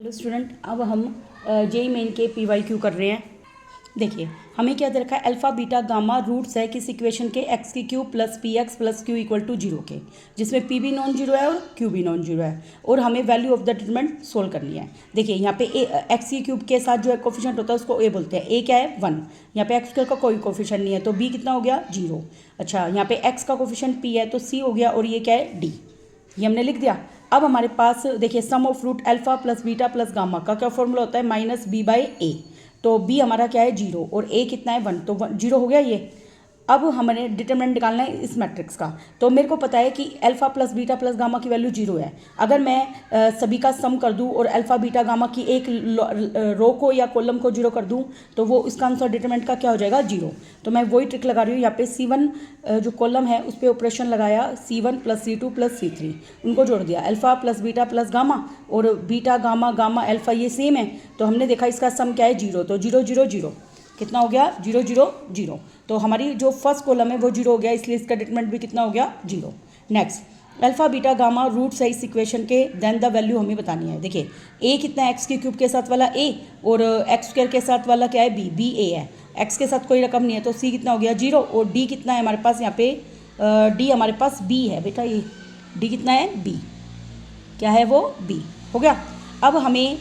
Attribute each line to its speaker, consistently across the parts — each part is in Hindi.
Speaker 1: हेलो स्टूडेंट, अब हम जेई मेन के PYQ कर रहे हैं। देखिए, हमें क्या दे रखा है, अल्फा बीटा गामा रूट्स है किस इक्वेशन के, एक्स की cube plus p x plus q equal to zero के, जिसमें पी भी नॉन जीरो है और क्यू भी नॉन जीरो है, और हमें value of the determinant solve करनी है। देखिए यहाँ पे एक्स की क्यूब के साथ जो है कोफिशिएंट होता है उसको ए बोलते हैं। ए क्या है 1, यहाँ पे एक्स स्क्वायर का कोई कोफिशिएंट नहीं है तो बी कितना हो गया 0। अच्छा, यहाँ पे एक्स का कोफिशिएंट पी है तो सी हो गया, और ये क्या है डी, ये हमने लिख दिया। अब हमारे पास देखिए sum of root alpha plus beta plus gamma का क्या फॉर्मूला होता है, माइनस बी बाई ए। तो बी हमारा क्या है 0 और ए कितना है 1, तो 0 हो गया ये। अब हमने डिटरमिनेंट निकालना है इस मैट्रिक्स का। तो मेरे को पता है कि alpha plus beta plus gamma की वैल्यू 0 है। अगर मैं सभी का सम कर दूं और अल्फा बीटा गामा की एक रो को या कॉलम को 0 कर दूं तो वो इसका आंसर डिटरमिनेंट का क्या हो जाएगा 0। तो मैं वही ट्रिक लगा रही हूँ। यहाँ पे C1 जो कॉलम है उस पर ऑपरेशन लगाया, C1 plus C2 plus C3, उनको जोड़ दिया। Alpha plus beta plus gamma और बीटा गामा गामा अल्फा ये सेम है, तो हमने देखा इसका सम क्या है 0, तो 0 0 0 कितना हो गया 0 0 0। तो हमारी जो फर्स्ट कॉलम है वो 0 हो गया, इसलिए इसका डिटरमिनेंट भी कितना हो गया 0। Next, alpha beta gamma roots है इस इक्वेशन के, देन द वैल्यू हमें बतानी है। देखिए ए कितना है, एक्स की क्यूब के साथ वाला ए, और एक्स स्क्वायर के साथ वाला क्या है बी, बी ए है। एक्स के साथ कोई रकम नहीं है तो सी कितना हो गया 0, और डी कितना है हमारे पास, यहाँ पे डी हमारे पास बी है बेटा, ये डी कितना है बी, क्या है वो बी हो गया। अब हमें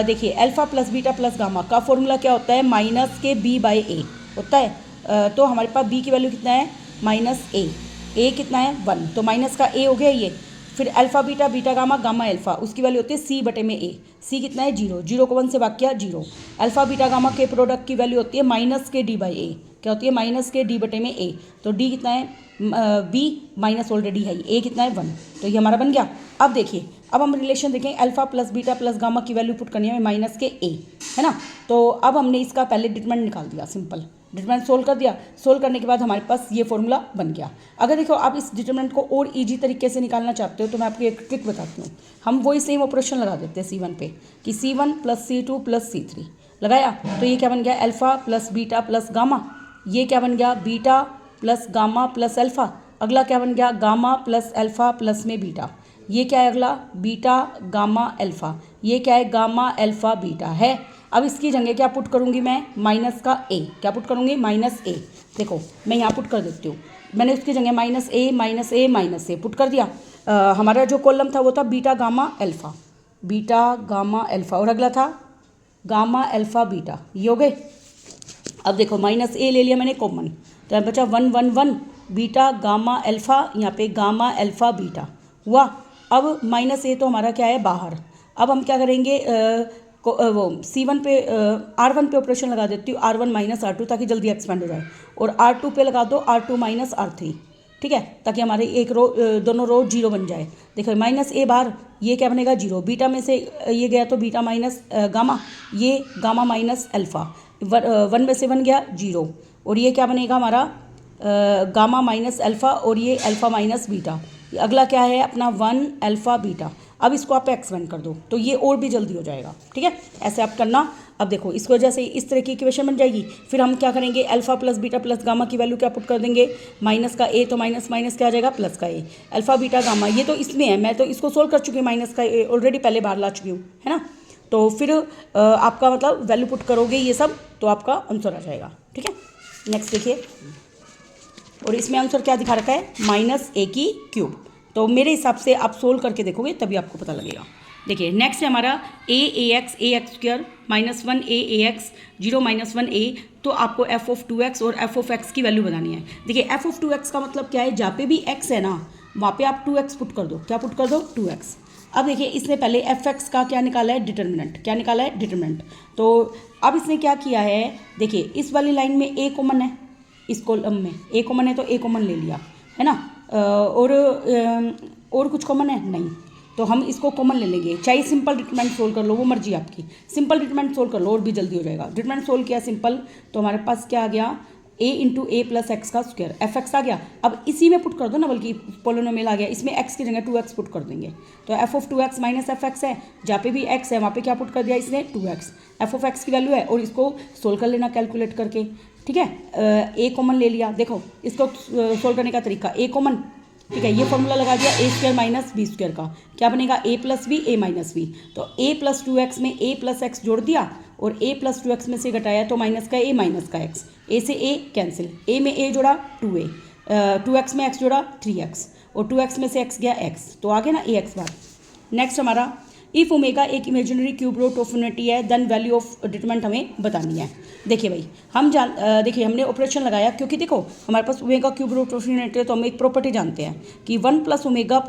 Speaker 1: देखिए alpha plus beta plus gamma का फॉर्मूला क्या होता है, माइनस के बी बाई ए होता है। तो हमारे पास बी की वैल्यू कितना है माइनस ए कितना है 1, तो माइनस का ए हो गया ये। फिर alpha beta beta gamma gamma alpha, उसकी वैल्यू होती है सी बटे में ए, सी कितना है 0, 0 को 1 से भाग किया 0। अल्फा बीटा गामा के प्रोडक्ट की वैल्यू होती है माइनस के डी बाई ए, क्या होती है माइनस के डी बटे में ए, तो डी कितना है बी माइनस ऑलरेडी है, ए कितना है 1, तो ये हमारा बन गया। अब देखिए, अब हम रिलेशन देखें, alpha plus beta plus gamma की वैल्यू पुट करनी है माइनस के ए, है ना। तो अब हमने इसका पहले डिटरमिनेंट निकाल दिया, सिंपल डिटरमिनेंट सोल्व कर दिया। सोल्व करने के बाद हमारे पास ये फॉर्मूला बन गया। अगर देखो आप इस डिटरमिनेंट को और ईजी तरीके से निकालना चाहते हो तो मैं आपको एक ट्रिक बताती हूँ। हम वही सेम ऑपरेशन लगा देते हैं C1 पे, कि C1 plus C2 plus C3 लगाया, तो ये क्या बन गया alpha plus beta plus gamma, ये क्या बन गया beta plus gamma plus alpha. अगला क्या बन गया गामा प्लस अल्फा प्लस में बीटा, ये क्या है अगला बीटा गामा अल्फा, ये क्या है गामा अल्फा बीटा है। अब इसकी जगह क्या पुट करूँगी मैं, माइनस का ए, क्या पुट करूँगी माइनस ए। देखो मैं यहाँ पुट कर देती हूँ, मैंने उसकी जगह माइनस ए माइनस ए माइनस ए पुट कर दिया। हमारा जो कॉलम था वो था beta gamma alpha, beta gamma alpha, और अगला था गामा अल्फा बीटा, ये हो गए। अब देखो माइनस ए ले लिया मैंने कॉमन, तो यहाँ बचा 1 1 1 बीटा गामा अल्फा, यहाँ पे गामा अल्फा बीटा हुआ। अब माइनस ए तो हमारा क्या है बाहर। अब हम क्या करेंगे, वो C1 पे R1 पे ऑपरेशन लगा देती हूँ, R1 माइनस R2, ताकि जल्दी एक्सपेंड हो जाए, और R2 पे लगा दो R2 माइनस R3, ठीक है, ताकि हमारे एक रो दोनों रो 0 बन जाए। देखो माइनस ए बाहर, ये क्या बनेगा 0, बीटा में से ये गया तो बीटा माइनस गामा, ये गामा माइनस अल्फा, 1 में से 1 गया 0, और ये क्या बनेगा हमारा गामा माइनस अल्फा, और ये अल्फा माइनस बीटा। अगला क्या है अपना 1 अल्फा बीटा। अब इसको आप एक्सपेंड कर दो तो ये और भी जल्दी हो जाएगा, ठीक है, ऐसे आप करना। अब देखो इसकी वजह से इस तरह की इक्वेशन बन जाएगी। फिर हम क्या करेंगे, alpha plus beta plus gamma की वैल्यू क्या पुट कर देंगे, माइनस का ए, तो माइनस माइनस क्या आ जाएगा प्लस का ए, अल्फा बीटा गामा, ये तो इसमें है, मैं तो इसको सोल्व कर चुकी हूँ, माइनस का ए ऑलरेडी पहले बाहर ला चुकी हूँ, है ना। तो फिर आपका मतलब वैल्यू पुट करोगे ये सब तो आपका आंसर आ जाएगा, ठीक है। नेक्स्ट देखिए, और इसमें आंसर क्या दिखा रखा है, माइनस ए की क्यूब। तो मेरे हिसाब से आप सोल्व करके देखोगे तभी आपको पता लगेगा। देखिए नेक्स्ट है हमारा ए एक्स स्क्वायर माइनस 1 ए एक्स 0 माइनस 1 ए, तो आपको एफ ऑफ 2x और एफ ऑफ x की वैल्यू बनानी है। देखिए एफ ऑफ 2x का मतलब क्या है, जहाँ पे भी x है ना वहाँ पे आप 2x पुट कर दो, क्या पुट कर दो 2x। अब देखिए इसने पहले fx का क्या निकाला है डिटरमिनेंट, क्या निकाला है डिटरमिनेंट। तो अब इसने क्या किया है, देखिए इस वाली लाइन में a कॉमन है, इस कॉलम में a कॉमन है तो a कॉमन ले लिया, है ना, और कुछ कॉमन है नहीं, तो हम इसको कॉमन ले लेंगे। चाहे सिंपल डिटरमिनेंट सोल्व कर लो, वो मर्जी आपकी, सिंपल डिटरमिनेंट सोल्व कर लो और भी जल्दी हो जाएगा। डिटरमिनेंट सोल्व किया सिंपल, तो हमारे पास क्या आ गया a into A plus x का स्क्वायर, एफ एक्स आ गया। अब इसी में पुट कर दो ना, बल्कि पोलिनोमियल आ गया, इसमें x की जगह 2x पुट कर देंगे, तो F of 2x minus F x है, जहाँ पे भी x है वहाँ पे क्या पुट कर दिया इसने 2x, एफ ऑफ x की वैल्यू है, और इसको सोल्व कर लेना कैलकुलेट करके, ठीक है। a कॉमन ले लिया, देखो इसको सोल्व करने का तरीका, a कॉमन ठीक है, ये फॉर्मूला लगा दिया ए स्क्वायर माइनस बी स्क्वायर का, क्या बनेगा ए प्लस बी ए माइनस बी। तो ए प्लस 2x में ए प्लस एक्स जोड़ दिया और ए प्लस 2x में से घटाया तो माइनस का ए माइनस का एक्स, ए से ए कैंसिल, ए में ए जोड़ा 2a, 2x में x जोड़ा 3x और 2x में से x गया x, तो आ गया ना ए एक्स बार। नेक्स्ट हमारा इफ़ ओमेगा एक imaginary cube root of infinity है देन वैल्यू ऑफ डिटरमिनेंट हमें बतानी है। देखिए भाई हम देखिए हमने ऑपरेशन लगाया, क्योंकि देखो हमारे पास omega cube root of infinity है तो हम एक प्रॉपर्टी जानते हैं कि 1 प्लस ओमेगा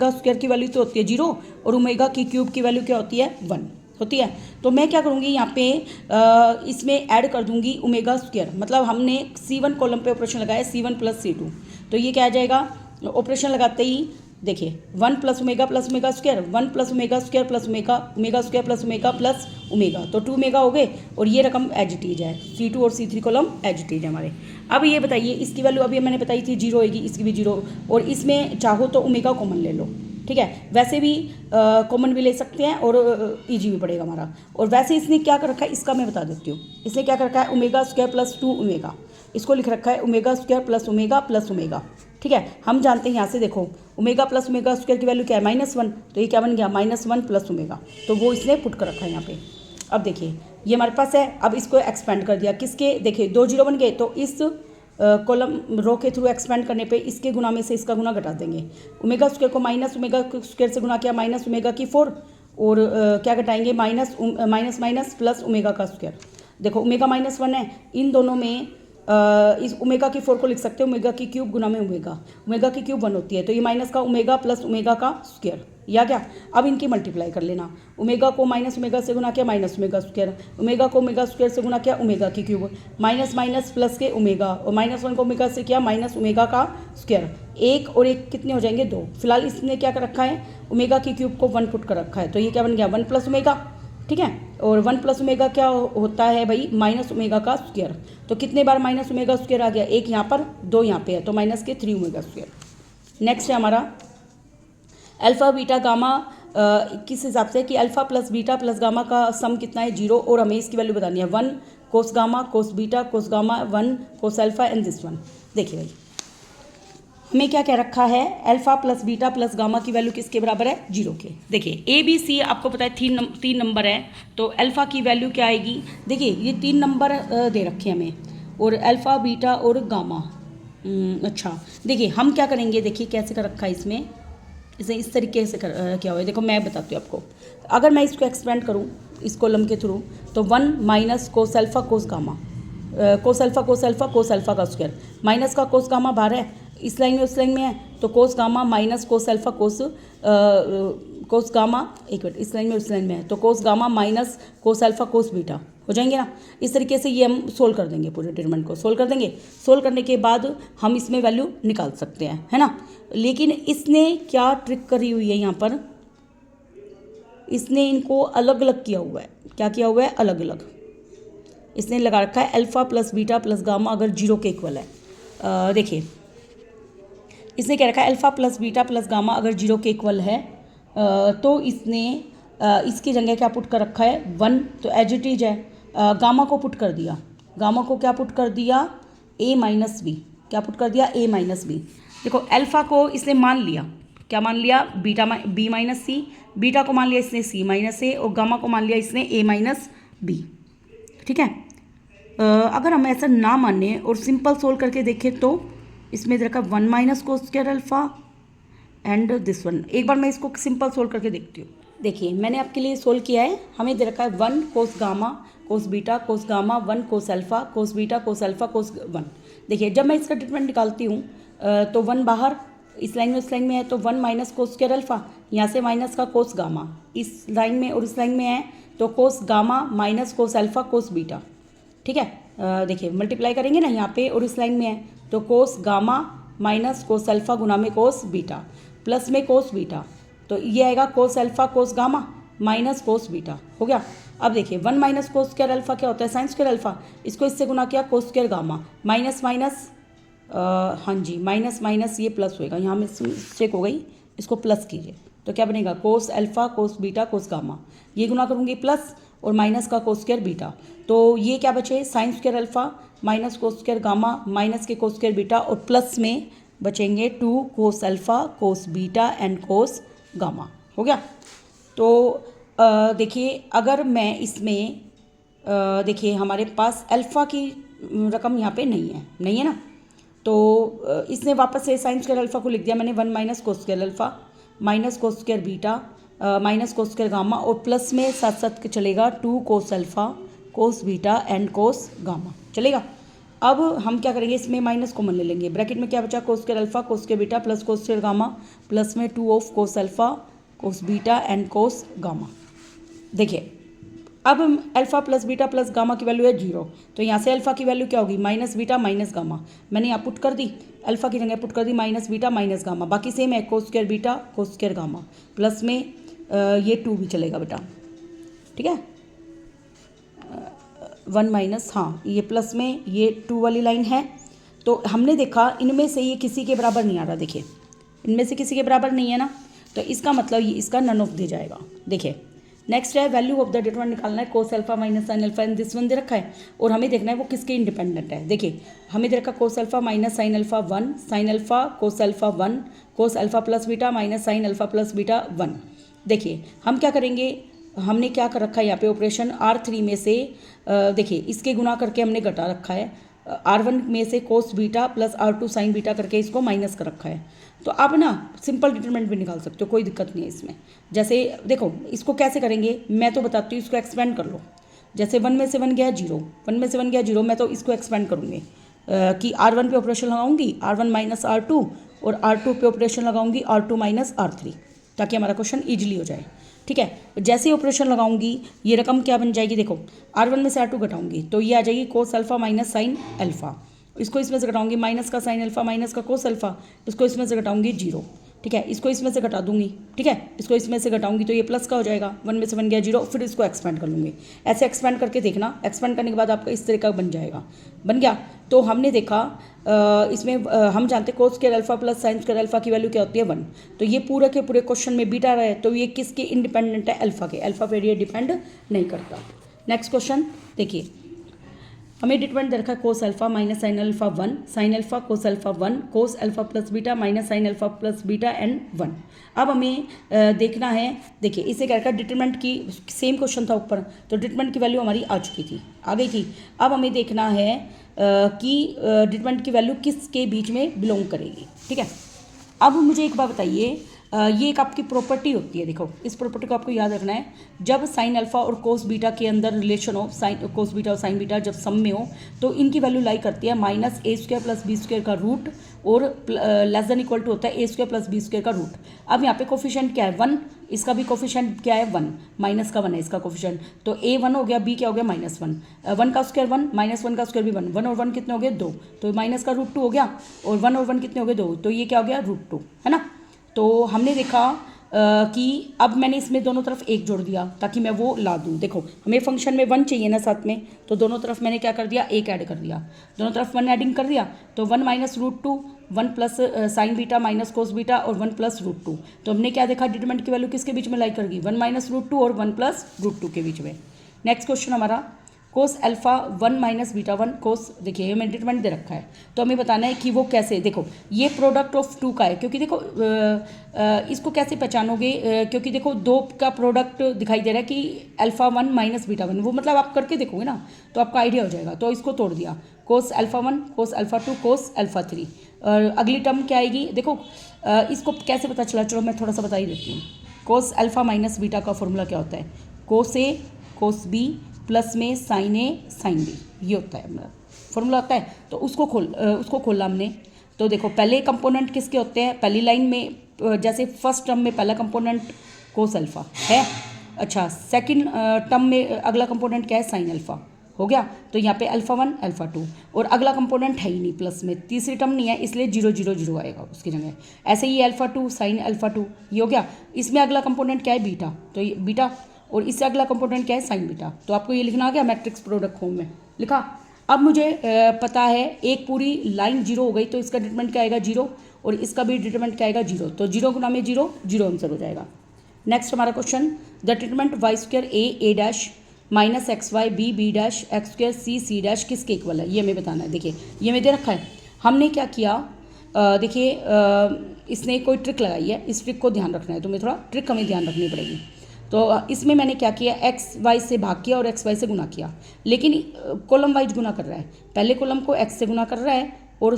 Speaker 1: स्क्वायर की वैल्यू तो होती है 0 और ओमेगा की क्यूब की वैल्यू क्या होती है 1 होती है। तो मैं क्या करूँगी यहाँ पे इसमें ऐड कर दूँगी ओमेगा स्क्वायर, मतलब हमने C1 कॉलम पे ऑपरेशन लगाया C1 प्लस C2, तो ये क्या आ जाएगा ऑपरेशन लगाते ही देखिए 1 plus omega square 1 plus omega square plus omega square plus omega तो 2 ओमेगा हो गए और ये रकम एजिटीज है, C2 और C3 कॉलम एजिटीज है हमारे। अब ये बताइए इसकी वैल्यू अभी मैंने बताई थी 0 होगी, इसकी भी 0 और इसमें चाहो तो ओमेगा कॉमन ले लो, ठीक है, वैसे भी कॉमन भी ले सकते हैं और ईजी भी पड़ेगा हमारा। और वैसे इसने क्या कर रखा है इसका मैं बता देती हूँ, इसने क्या कर रखा है ओमेगा स्क्वायर प्लस 2 ओमेगा, इसको लिख रखा है ओमेगा स्क्वायर प्लस ओमेगा, ठीक है। हम जानते हैं यहाँ से देखो ओमेगा प्लस ओमेगा स्क्वायर की वैल्यू क्या है -1, तो ये क्या बन गया -1 प्लस ओमेगा, तो वो इसने पुट कर रखा है यहाँ पे। अब देखिए ये हमारे पास है, अब इसको एक्सपेंड कर दिया किसके, देखिए 2 0 बन गए तो इस कॉलम रो के थ्रू एक्सपेंड करने पे इसके गुना में से इसका गुना घटा देंगे, ओमेगा स्क्वायर को माइनस ओमेगा स्क्वायर से गुना किया माइनस ओमेगा की 4 और क्या घटाएंगे माइनस प्लस ओमेगा का स्क्वायर। देखो ओमेगा -1 है, इन दोनों में इस ओमेगा की 4 को लिख सकते हो ओमेगा की क्यूब गुना में ओमेगा की क्यूब 1 होती है, तो ये माइनस का ओमेगा प्लस ओमेगा का स्क्वायर या क्या। अब इनकी मल्टीप्लाई कर लेना, ओमेगा को माइनस ओमेगा से गुना किया माइनस ओमेगा स्क्वायर, ओमेगा को ओमेगा स्क्वायर से गुना किया ओमेगा की क्यूब, माइनस माइनस प्लस के ओमेगा और -1 को ओमेगा से किया माइनस ओमेगा का स्क्वायर, 1 और 1 कितने हो जाएंगे 2। फिलहाल इसने क्या कर रखा है ओमेगा की क्यूब को 1 पुट कर रखा है, तो ये क्या बन गया 1 प्लस ओमेगा, ठीक है। और 1 प्लस ओमेगा क्या होता है भाई माइनस ओमेगा का स्क्वायर, तो कितने बार माइनस ओमेगा स्क्वायर आ गया, 1 यहाँ पर 2 यहाँ पे है, तो माइनस के 3 ओमेगा स्क्वायर। नेक्स्ट है हमारा अल्फ़ा बीटा गामा किस हिसाब से कि alpha plus beta plus gamma का सम कितना है 0 और हमें इसकी वैल्यू बतानी है 1 cos gamma cos beta cos gamma 1 cos alpha and this one. देखिए भाई हमें क्या कह रखा है alpha plus beta plus gamma की वैल्यू किसके बराबर है 0 के। देखिए ए बी सी आपको पता है 3 नंबर है, तो अल्फ़ा की वैल्यू क्या आएगी, देखिए ये 3 नंबर दे रखे हैं हमें और अल्फ़ा बीटा और गामा। अच्छा देखिए हम क्या करेंगे, देखिए कैसे कर रखा है इसमें, इसे इस तरीके से क्या हुआ है देखो मैं बताती हूँ आपको। अगर मैं इसको एक्सपेंड करूँ इस कॉलम के थ्रू तो 1 minus cos alpha cos gamma cos alpha का स्क्वायर माइनस का कोस गामा बाहर है इस लाइन में उस लाइन में है, तो cos gamma minus cos alpha cos gamma एक मिनट इस लाइन में उस लाइन में है, तो cos gamma minus cos alpha cos beta हो जाएंगे ना। इस तरीके से ये हम सोल्व कर देंगे, पूरे डिटरमिनेंट को सोल्व कर देंगे। सोल्व करने के बाद हम इसमें वैल्यू निकाल सकते हैं, है ना। लेकिन इसने क्या ट्रिक करी हुई है यहाँ पर, इसने इनको अलग अलग किया हुआ है। क्या किया हुआ है, अलग अलग इसने लगा रखा है alpha plus beta plus gamma अगर 0 के इक्वल है। देखिए इसने क्या रखा है alpha plus beta plus gamma अगर 0 के इक्वल है तो इसने इसकी जगह क्या पुट कर रखा है 1, तो एज इट इज है। गामा को पुट कर दिया, गामा को क्या पुट कर दिया a माइनस बी, क्या पुट कर दिया a माइनस बी। देखो अल्फ़ा को इसने मान लिया, क्या मान लिया बीटा b माइनस सी, बीटा को मान लिया इसने c माइनस ए और गामा को मान लिया इसने a माइनस बी, ठीक है। अगर हम ऐसा ना माने और सिंपल सोल्व करके देखें तो इसमें दे रखा 1 minus cos square alpha and this one. एक बार मैं इसको सिंपल सोल्व करके देखती हूँ। देखिए मैंने आपके लिए सोल्व किया है, हमें दे रखा है 1 cos gamma cos beta cos gamma 1 cos alpha cos beta cos alpha कोस 1। देखिए जब मैं इसका ट्रीटमेंट निकालती हूँ तो 1 बाहर इस लाइन में उस लाइन में है, तो 1 माइनस कोस स्क्वायर अल्फ़ा, यहाँ से माइनस का कोस गामा इस लाइन में और इस लाइन में है, तो cos gamma minus cos alpha cos beta, ठीक है। देखिए मल्टीप्लाई करेंगे ना यहाँ पे और इस लाइन में है, तो cos gamma minus cos alpha गुना में कोस बीटा प्लस में कोस बीटा, तो ये आएगा कोस अल्फ़ा कोस गामा माइनस कोस बीटा हो गया। अब देखिए 1 माइनस कोस स्क्वायर अल्फ़ा क्या होता है साइन स्क्वायर अल्फ़ा, इसको इससे गुना किया cos square gamma minus minus हाँ जी माइनस माइनस ये प्लस होएगा, यहाँ में मिस्टेक हो गई, इसको प्लस कीजिए तो क्या बनेगा cos alpha cos beta cos gamma, ये गुना करूँगी प्लस और माइनस का कोस स्क्वायर बीटा, तो ये क्या बचे sine square alpha minus cos square gamma minus के कोस स्क्वायर बीटा और प्लस में बचेंगे 2 cos alpha cos beta and cos gamma. हो गया। तो देखिए अगर मैं इसमें देखिए हमारे पास अल्फ़ा की रकम यहाँ पे नहीं है ना, तो इसने वापस से साइन स्क्वायर अल्फ़ा को लिख दिया मैंने 1 minus cos square alpha minus cos square beta minus cos square gamma, और प्लस में साथ साथ चलेगा 2 cos alpha cos beta and cos gamma चलेगा। अब हम क्या करेंगे, इसमें माइनस कॉमन ले लेंगे, ब्रैकेट में क्या बचा cos square alpha cos square beta plus cos square gamma plus में 2 of cos alpha cos beta and cos gamma. देखिए अब alpha plus beta plus gamma की वैल्यू है 0, तो यहाँ से अल्फ़ा की वैल्यू क्या होगी माइनस बीटा माइनस गामा, मैंने यहाँ पुट कर दी, अल्फ़ा की जगह पुट कर दी माइनस बीटा माइनस गामा, बाकी सेम है cos square beta cos square gamma plus में ये 2 भी चलेगा बेटा, ठीक है 1 माइनस, हाँ ये प्लस में ये 2 वाली लाइन है। तो हमने देखा इनमें से ये किसी के बराबर नहीं आ रहा, देखिए इनमें से किसी के बराबर नहीं है ना, तो इसका मतलब ये इसका नन ऑफ दे जाएगा। देखिए नेक्स्ट है वैल्यू ऑफ द डिटरमिनेंट निकालना है, cos alpha minus sine alpha and this one दे रखा है, और हमें देखना है वो किसके इंडिपेंडेंट है। देखिए हमें दे रखा कोस alpha minus sine alpha 1 sine alpha cos alpha 1 कोस alpha plus beta minus sine alpha plus beta 1। देखिए हम क्या करेंगे, हमने क्या कर रखा है यहाँ पे ऑपरेशन R3 में से देखिए इसके गुना करके हमने घटा रखा है, R1 में से cos beta plus R2 sign beta करके इसको माइनस कर रखा है। तो आप ना सिंपल डिटरमिनेंट भी निकाल सकते हो, कोई दिक्कत नहीं है इसमें। जैसे देखो इसको कैसे करेंगे मैं तो बताती हूँ, इसको एक्सपेंड कर लो। जैसे 1 में से 1 गया 0, 1 में से 1 गया 0, मैं तो इसको एक्सपेंड करूँगी कि R1 पे ऑपरेशन लगाऊंगी R1 माइनस R2 और R2 पे ऑपरेशन लगाऊंगी R2 माइनस R3, ताकि हमारा क्वेश्चन ईजिली हो जाए। ठीक है, जैसे ही ऑपरेशन लगाऊंगी ये रकम क्या बन जाएगी, देखो R1 में से R2 घटाऊंगी तो ये आ जाएगी कोस अल्फा माइनस साइन अल्फा, इसको इसमें से घटाऊंगी माइनस का साइन अल्फा माइनस का कोस अल्फा, इसको इसमें से घटाऊंगी 0। ठीक है, इसको इसमें से घटा दूंगी, ठीक है इसको इसमें से घटाऊंगी तो ये प्लस का हो जाएगा, 1 में से 1 गया 0, फिर इसको एक्सपेंड कर लूँगी। ऐसे एक्सपेंड करके देखना, एक्सपेंड करने के बाद आपका इस तरह का बन जाएगा। बन गया तो हमने देखा इसमें हम जानते हैं cos square alpha plus sine square alpha की वैल्यू क्या होती है 1। तो ये पूरे के पूरे क्वेश्चन में बीटा रहा है, तो ये किसके इंडिपेंडेंट है, अल्फा के, अल्फा पे ये डिपेंड नहीं करता। नेक्स्ट क्वेश्चन देखिए, हमें डिटरमिनेंट दे रखा है cos alpha minus sine alpha 1 sine alpha cos alpha 1 cos alpha plus beta minus sine alpha plus beta and 1। अब हमें देखना है, देखिए इसे क्या रखा डिटरमिनेंट की, सेम क्वेश्चन था ऊपर, तो डिटरमिनेंट की वैल्यू हमारी आ चुकी थी, आ गई थी। अब हमें देखना है कि डिटरमिनेंट की वैल्यू किसके बीच में बिलोंग करेगी। ठीक है, अब मुझे एक बात बताइए, ये एक आपकी प्रॉपर्टी होती है, देखो इस प्रॉपर्टी को आपको याद रखना है, जब साइन अल्फा और कोस बीटा के अंदर रिलेशन हो, साइन कोस बीटा और साइन बीटा जब सम में हो तो इनकी वैल्यू लाई करती है माइनस ए स्क्वायर प्लस बी स्क्वायर का रूट, और लेस देन इक्वल टू होता है ए स्क्वायर प्लस बी स्क्वायर का रूट। अब यहाँ पे कोफिशिएंट क्या है 1, इसका भी कोफिशिएंट क्या है 1, माइनस का 1 है इसका कोफिशिएंट, तो ए 1 हो गया, बी क्या हो गया माइनस 1, 1 का स्क्वायर 1 माइनस 1 का स्क्वायर भी 1, 1 और 1 कितने हो गए 2, तो माइनस का रूट 2 हो गया, और 1 और 1 कितने हो गए 2, तो ये क्या हो गया रूट 2, है ना। तो हमने देखा कि अब मैंने इसमें दोनों तरफ 1 जोड़ दिया ताकि मैं वो ला दूँ। देखो हमें फंक्शन में 1 चाहिए ना साथ में, तो दोनों तरफ मैंने क्या कर दिया 1 ऐड कर दिया, दोनों तरफ 1 ऐडिंग कर दिया, तो 1 minus root 2, 1 plus sine beta minus cos beta और 1 प्लस रूट 2। तो हमने क्या देखा डिटरमिनेंट की वैल्यू किसके बीच में लाई करेगी 1 माइनस रूट 2 और 1 प्लस रूट 2 के बीच में। नेक्स्ट क्वेश्चन हमारा कोस अल्फा 1 माइनस बीटा 1 कोस, देखिए ये मैंने डिटरमिनेंट दे रखा है, तो हमें बताना है कि वो कैसे, देखो ये प्रोडक्ट ऑफ 2 का है, क्योंकि देखो इसको कैसे पहचानोगे, क्योंकि देखो 2 का प्रोडक्ट दिखाई दे रहा है कि अल्फा 1 माइनस बीटा 1, वो मतलब आप करके देखोगे ना तो आपका आइडिया हो जाएगा। तो इसको तोड़ दिया, cos alpha 1 cos alpha 2 cos alpha 3, और अगली टर्म क्या आएगी, देखो इसको कैसे पता चला, चलो मैं थोड़ा सा बता ही देती हूँ। कोस अल्फा माइनस बीटा का फॉर्मूला क्या होता है, कोस ए कोस बी प्लस में साइन ए साइन बी, ये होता है हमारा फॉर्मूला होता है। तो उसको खोला हमने, तो देखो पहले कंपोनेंट किसके होते हैं, पहली लाइन में जैसे फर्स्ट टर्म में पहला कंपोनेंट कोस अल्फा है, अच्छा सेकंड टर्म में अगला कंपोनेंट क्या है साइन अल्फा, हो गया, तो यहाँ पे अल्फा 1 अल्फा 2, और अगला कंपोनेंट है ही नहीं प्लस में, तीसरी टर्म नहीं है इसलिए 0 0 0 आएगा उसकी जगह। ऐसे ही अल्फा 2 साइन अल्फा 2 ये हो गया, इसमें अगला कंपोनेंट क्या है बीटा, तो ये बीटा, और इससे अगला कंपोनेंट क्या है साइन बीटा। तो आपको ये लिखना आ गया मैट्रिक्स प्रोडक्ट फॉर्म में लिखा। अब मुझे पता है एक पूरी लाइन 0 हो गई तो इसका डिटरमिनेंट क्या आएगा 0, और इसका भी डिटरमिनेंट क्या आएगा 0, तो 0 गुना में 0 0 आंसर हो जाएगा। नेक्स्ट हमारा question, the determinant y square a dash minus x y b dash x square c dash किसके इक्वल है, ये हमें बताना है। देखिए ये हमें दे रखा है, हमने क्या किया देखिए इसने कोई ट्रिक लगाई है, इस ट्रिक को ध्यान रखना है, तुम्हें थोड़ा ट्रिक हमें ध्यान रखनी पड़ेगी। तो इसमें मैंने क्या किया, एक्स वाई से भाग किया और एक्स वाई से गुना किया, लेकिन कॉलम वाइज गुना कर रहा है। पहले कॉलम को एक्स से गुना कर रहा है और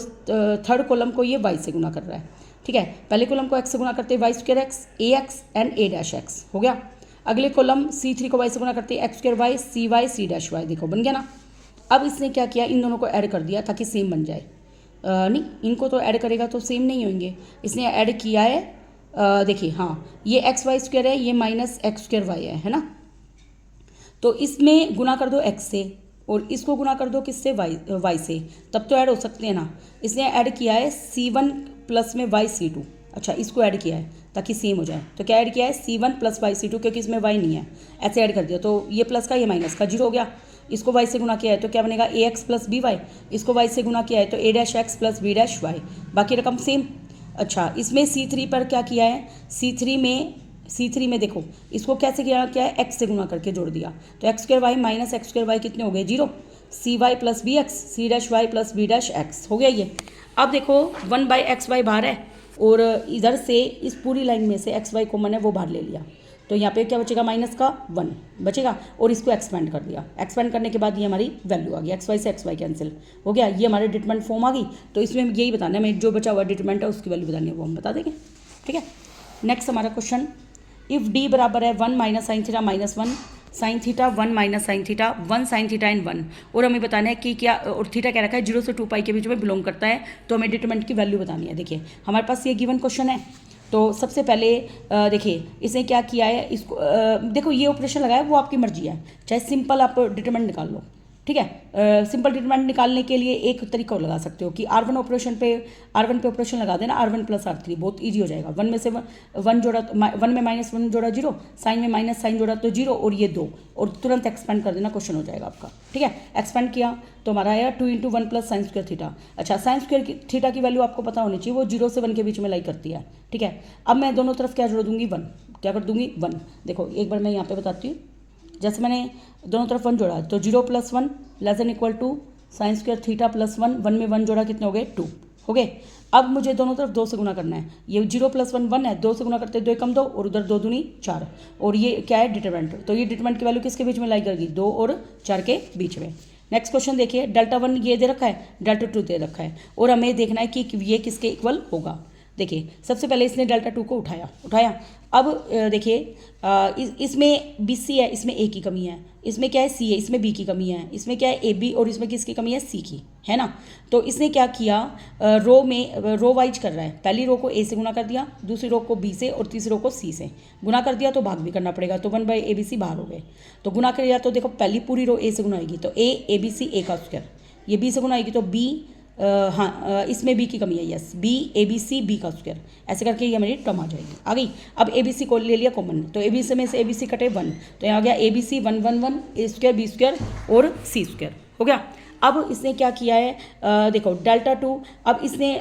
Speaker 1: थर्ड कॉलम को ये वाई से गुना कर रहा है। ठीक है, पहले कॉलम को एक्स से गुना करते y square x a x and a dash x हो गया। अगले कॉलम C3 को वाई से गुना करते x square y c y c dash y, देखो बन गया ना। अब इसने क्या किया, इन दोनों को ऐड कर दिया ताकि सेम बन जाए। नहीं, इनको तो ऐड करेगा तो सेम नहीं होंगे, इसने ऐड किया है। देखिए हाँ, ये एक्स वाई स्क्वायर है, ये माइनस एक्स स्क्वायर वाई है ना। तो इसमें गुना कर दो एक्स से और इसको गुना कर दो किससे, वाई से, तब तो ऐड हो सकते हैं ना। इसने ऐड किया है C1 प्लस में वाई C2। अच्छा, इसको ऐड किया है ताकि सेम हो जाए। तो क्या ऐड किया है, C1 प्लस वाई C2, क्योंकि इसमें वाई नहीं है, ऐसे ऐड कर दिया। तो ये प्लस का ये माइनस का, जीरो हो गया। इसको वाई से गुना किया है तो क्या बनेगा, a x plus b y. इसको वाई से गुना किया है तो a dash x plus b dash y, बाकी रकम सेम। अच्छा, इसमें C3 पर क्या किया है, C3 में देखो इसको कैसे किया है, एक्स से गुना करके जोड़ दिया। तो x square y minus x square y कितने हो गए, zero. C y plus B x c dash y plus b dash x हो गया ये। अब देखो 1/xy बाहर है और इधर से इस पूरी लाइन में से एक्स वाई कॉमन है, वो बाहर ले लिया। तो यहाँ पे क्या बचेगा, माइनस का 1 बचेगा और इसको एक्सपेंड कर दिया। एक्सपेंड करने के बाद ये हमारी वैल्यू आ गई, एक्स वाई से एक्स वाई कैंसिल हो गया, ये हमारे डिटरमिनेंट फॉर्म आ गई। तो इसमें यही बताना है, मैं जो बचा हुआ डिटरमिनेंट है उसकी वैल्यू बतानी है, वो हम बता देंगे। ठीक है, नेक्स्ट हमारा क्वेश्चन, इफ़ डी बराबर है 1 minus sine theta minus 1 sine theta 1 minus sine theta 1 sine theta इन 1, और हमें बताना है कि क्या, और थीटा क्या रखा है 0 से 2 पाई के बीच में बिलोंग करता है, तो हमें डिटरमिनेंट की वैल्यू बतानी है। देखिए हमारे पास ये गिवन क्वेश्चन है। तो सबसे पहले देखिए इसने क्या किया है, इसको देखो ये ऑपरेशन लगाया वो आपकी मर्जी है, चाहे सिंपल आप डिटरमिनेंट निकाल लो। ठीक है, सिंपल डिटरमिनेंट निकालने के लिए एक तरीका और लगा सकते हो कि R1 पे ऑपरेशन लगा देना, R1 प्लस R3, बहुत इजी हो जाएगा। 1 में से 1 जोड़ा, 1 में माइनस 1 जोड़ा 0, साइन में माइनस साइन जोड़ा तो 0 और ये 2, और तुरंत एक्सपेंड कर देना, क्वेश्चन हो जाएगा आपका। ठीक है, एक्सपेंड किया तो हमारा आया 2 × 1 प्लस साइन स्क्वायर थीटा। अच्छा, साइन स्क्वायर थीटा की वैल्यू आपको पता होनी चाहिए, वो 0 से 1 के बीच में लाई करती है। ठीक है, अब मैं दोनों तरफ क्या जोड़ दूंगी, 1, क्या कर दूंगी 1। देखो एक बार मैं यहाँ पे बताती हूँ, जैसे मैंने दोनों तरफ 1 जोड़ा तो 0 + 1 less than equal to sine square theta plus 1, 1 में 1 जोड़ा कितने हो गए, 2 हो गए। अब मुझे दोनों तरफ 2 से गुना करना है, ये 0 + 1 1 है, 2 से गुना करते 2 कम 2 और उधर 2 दूनी 4, और ये क्या है डिटरमिनेंट। तो ये डिटरमिनेंट की वैल्यू किसके बीच में लाई करेगी, 2 और 4 के बीच में। नेक्स्ट क्वेश्चन देखिए, डेल्टा 1 ये दे रखा है, डेल्टा 2 दे रखा है, और हमें देखना है कि ये किसके इक्वल होगा। देखिए सबसे पहले इसने डेल्टा 2 को उठाया। अब देखिए इसमें BC है, इसमें A की कमी है, इसमें क्या है C है, इसमें B की कमी है, इसमें क्या है AB, और इसमें किसकी कमी है, C की, है ना। तो इसने क्या किया, रो वाइज कर रहा है, पहली रो को A से गुना कर दिया, दूसरी रो को B से, और तीसरी रो को C से गुना कर दिया, तो भाग भी करना पड़ेगा, तो 1/ABC बाहर हो गए। तो गुना कर दिया तो देखो पहली पूरी रो A से गुना आएगी तो ABC A का स्क्वायर, ये B से गुना आएगी तो B, इसमें B की कमी है, यस, B ABC B का स्क्वायर, ऐसे करके ये मेरी टर्म आ जाएगी, आ गई। अब ABC को ले लिया कॉमन, तो ABC में से ABC कटे 1, तो यहाँ आ गया ABC 1 1 1 A square B square और C स्क्वायर हो गया। अब इसने क्या किया है, देखो डेल्टा 2, अब इसने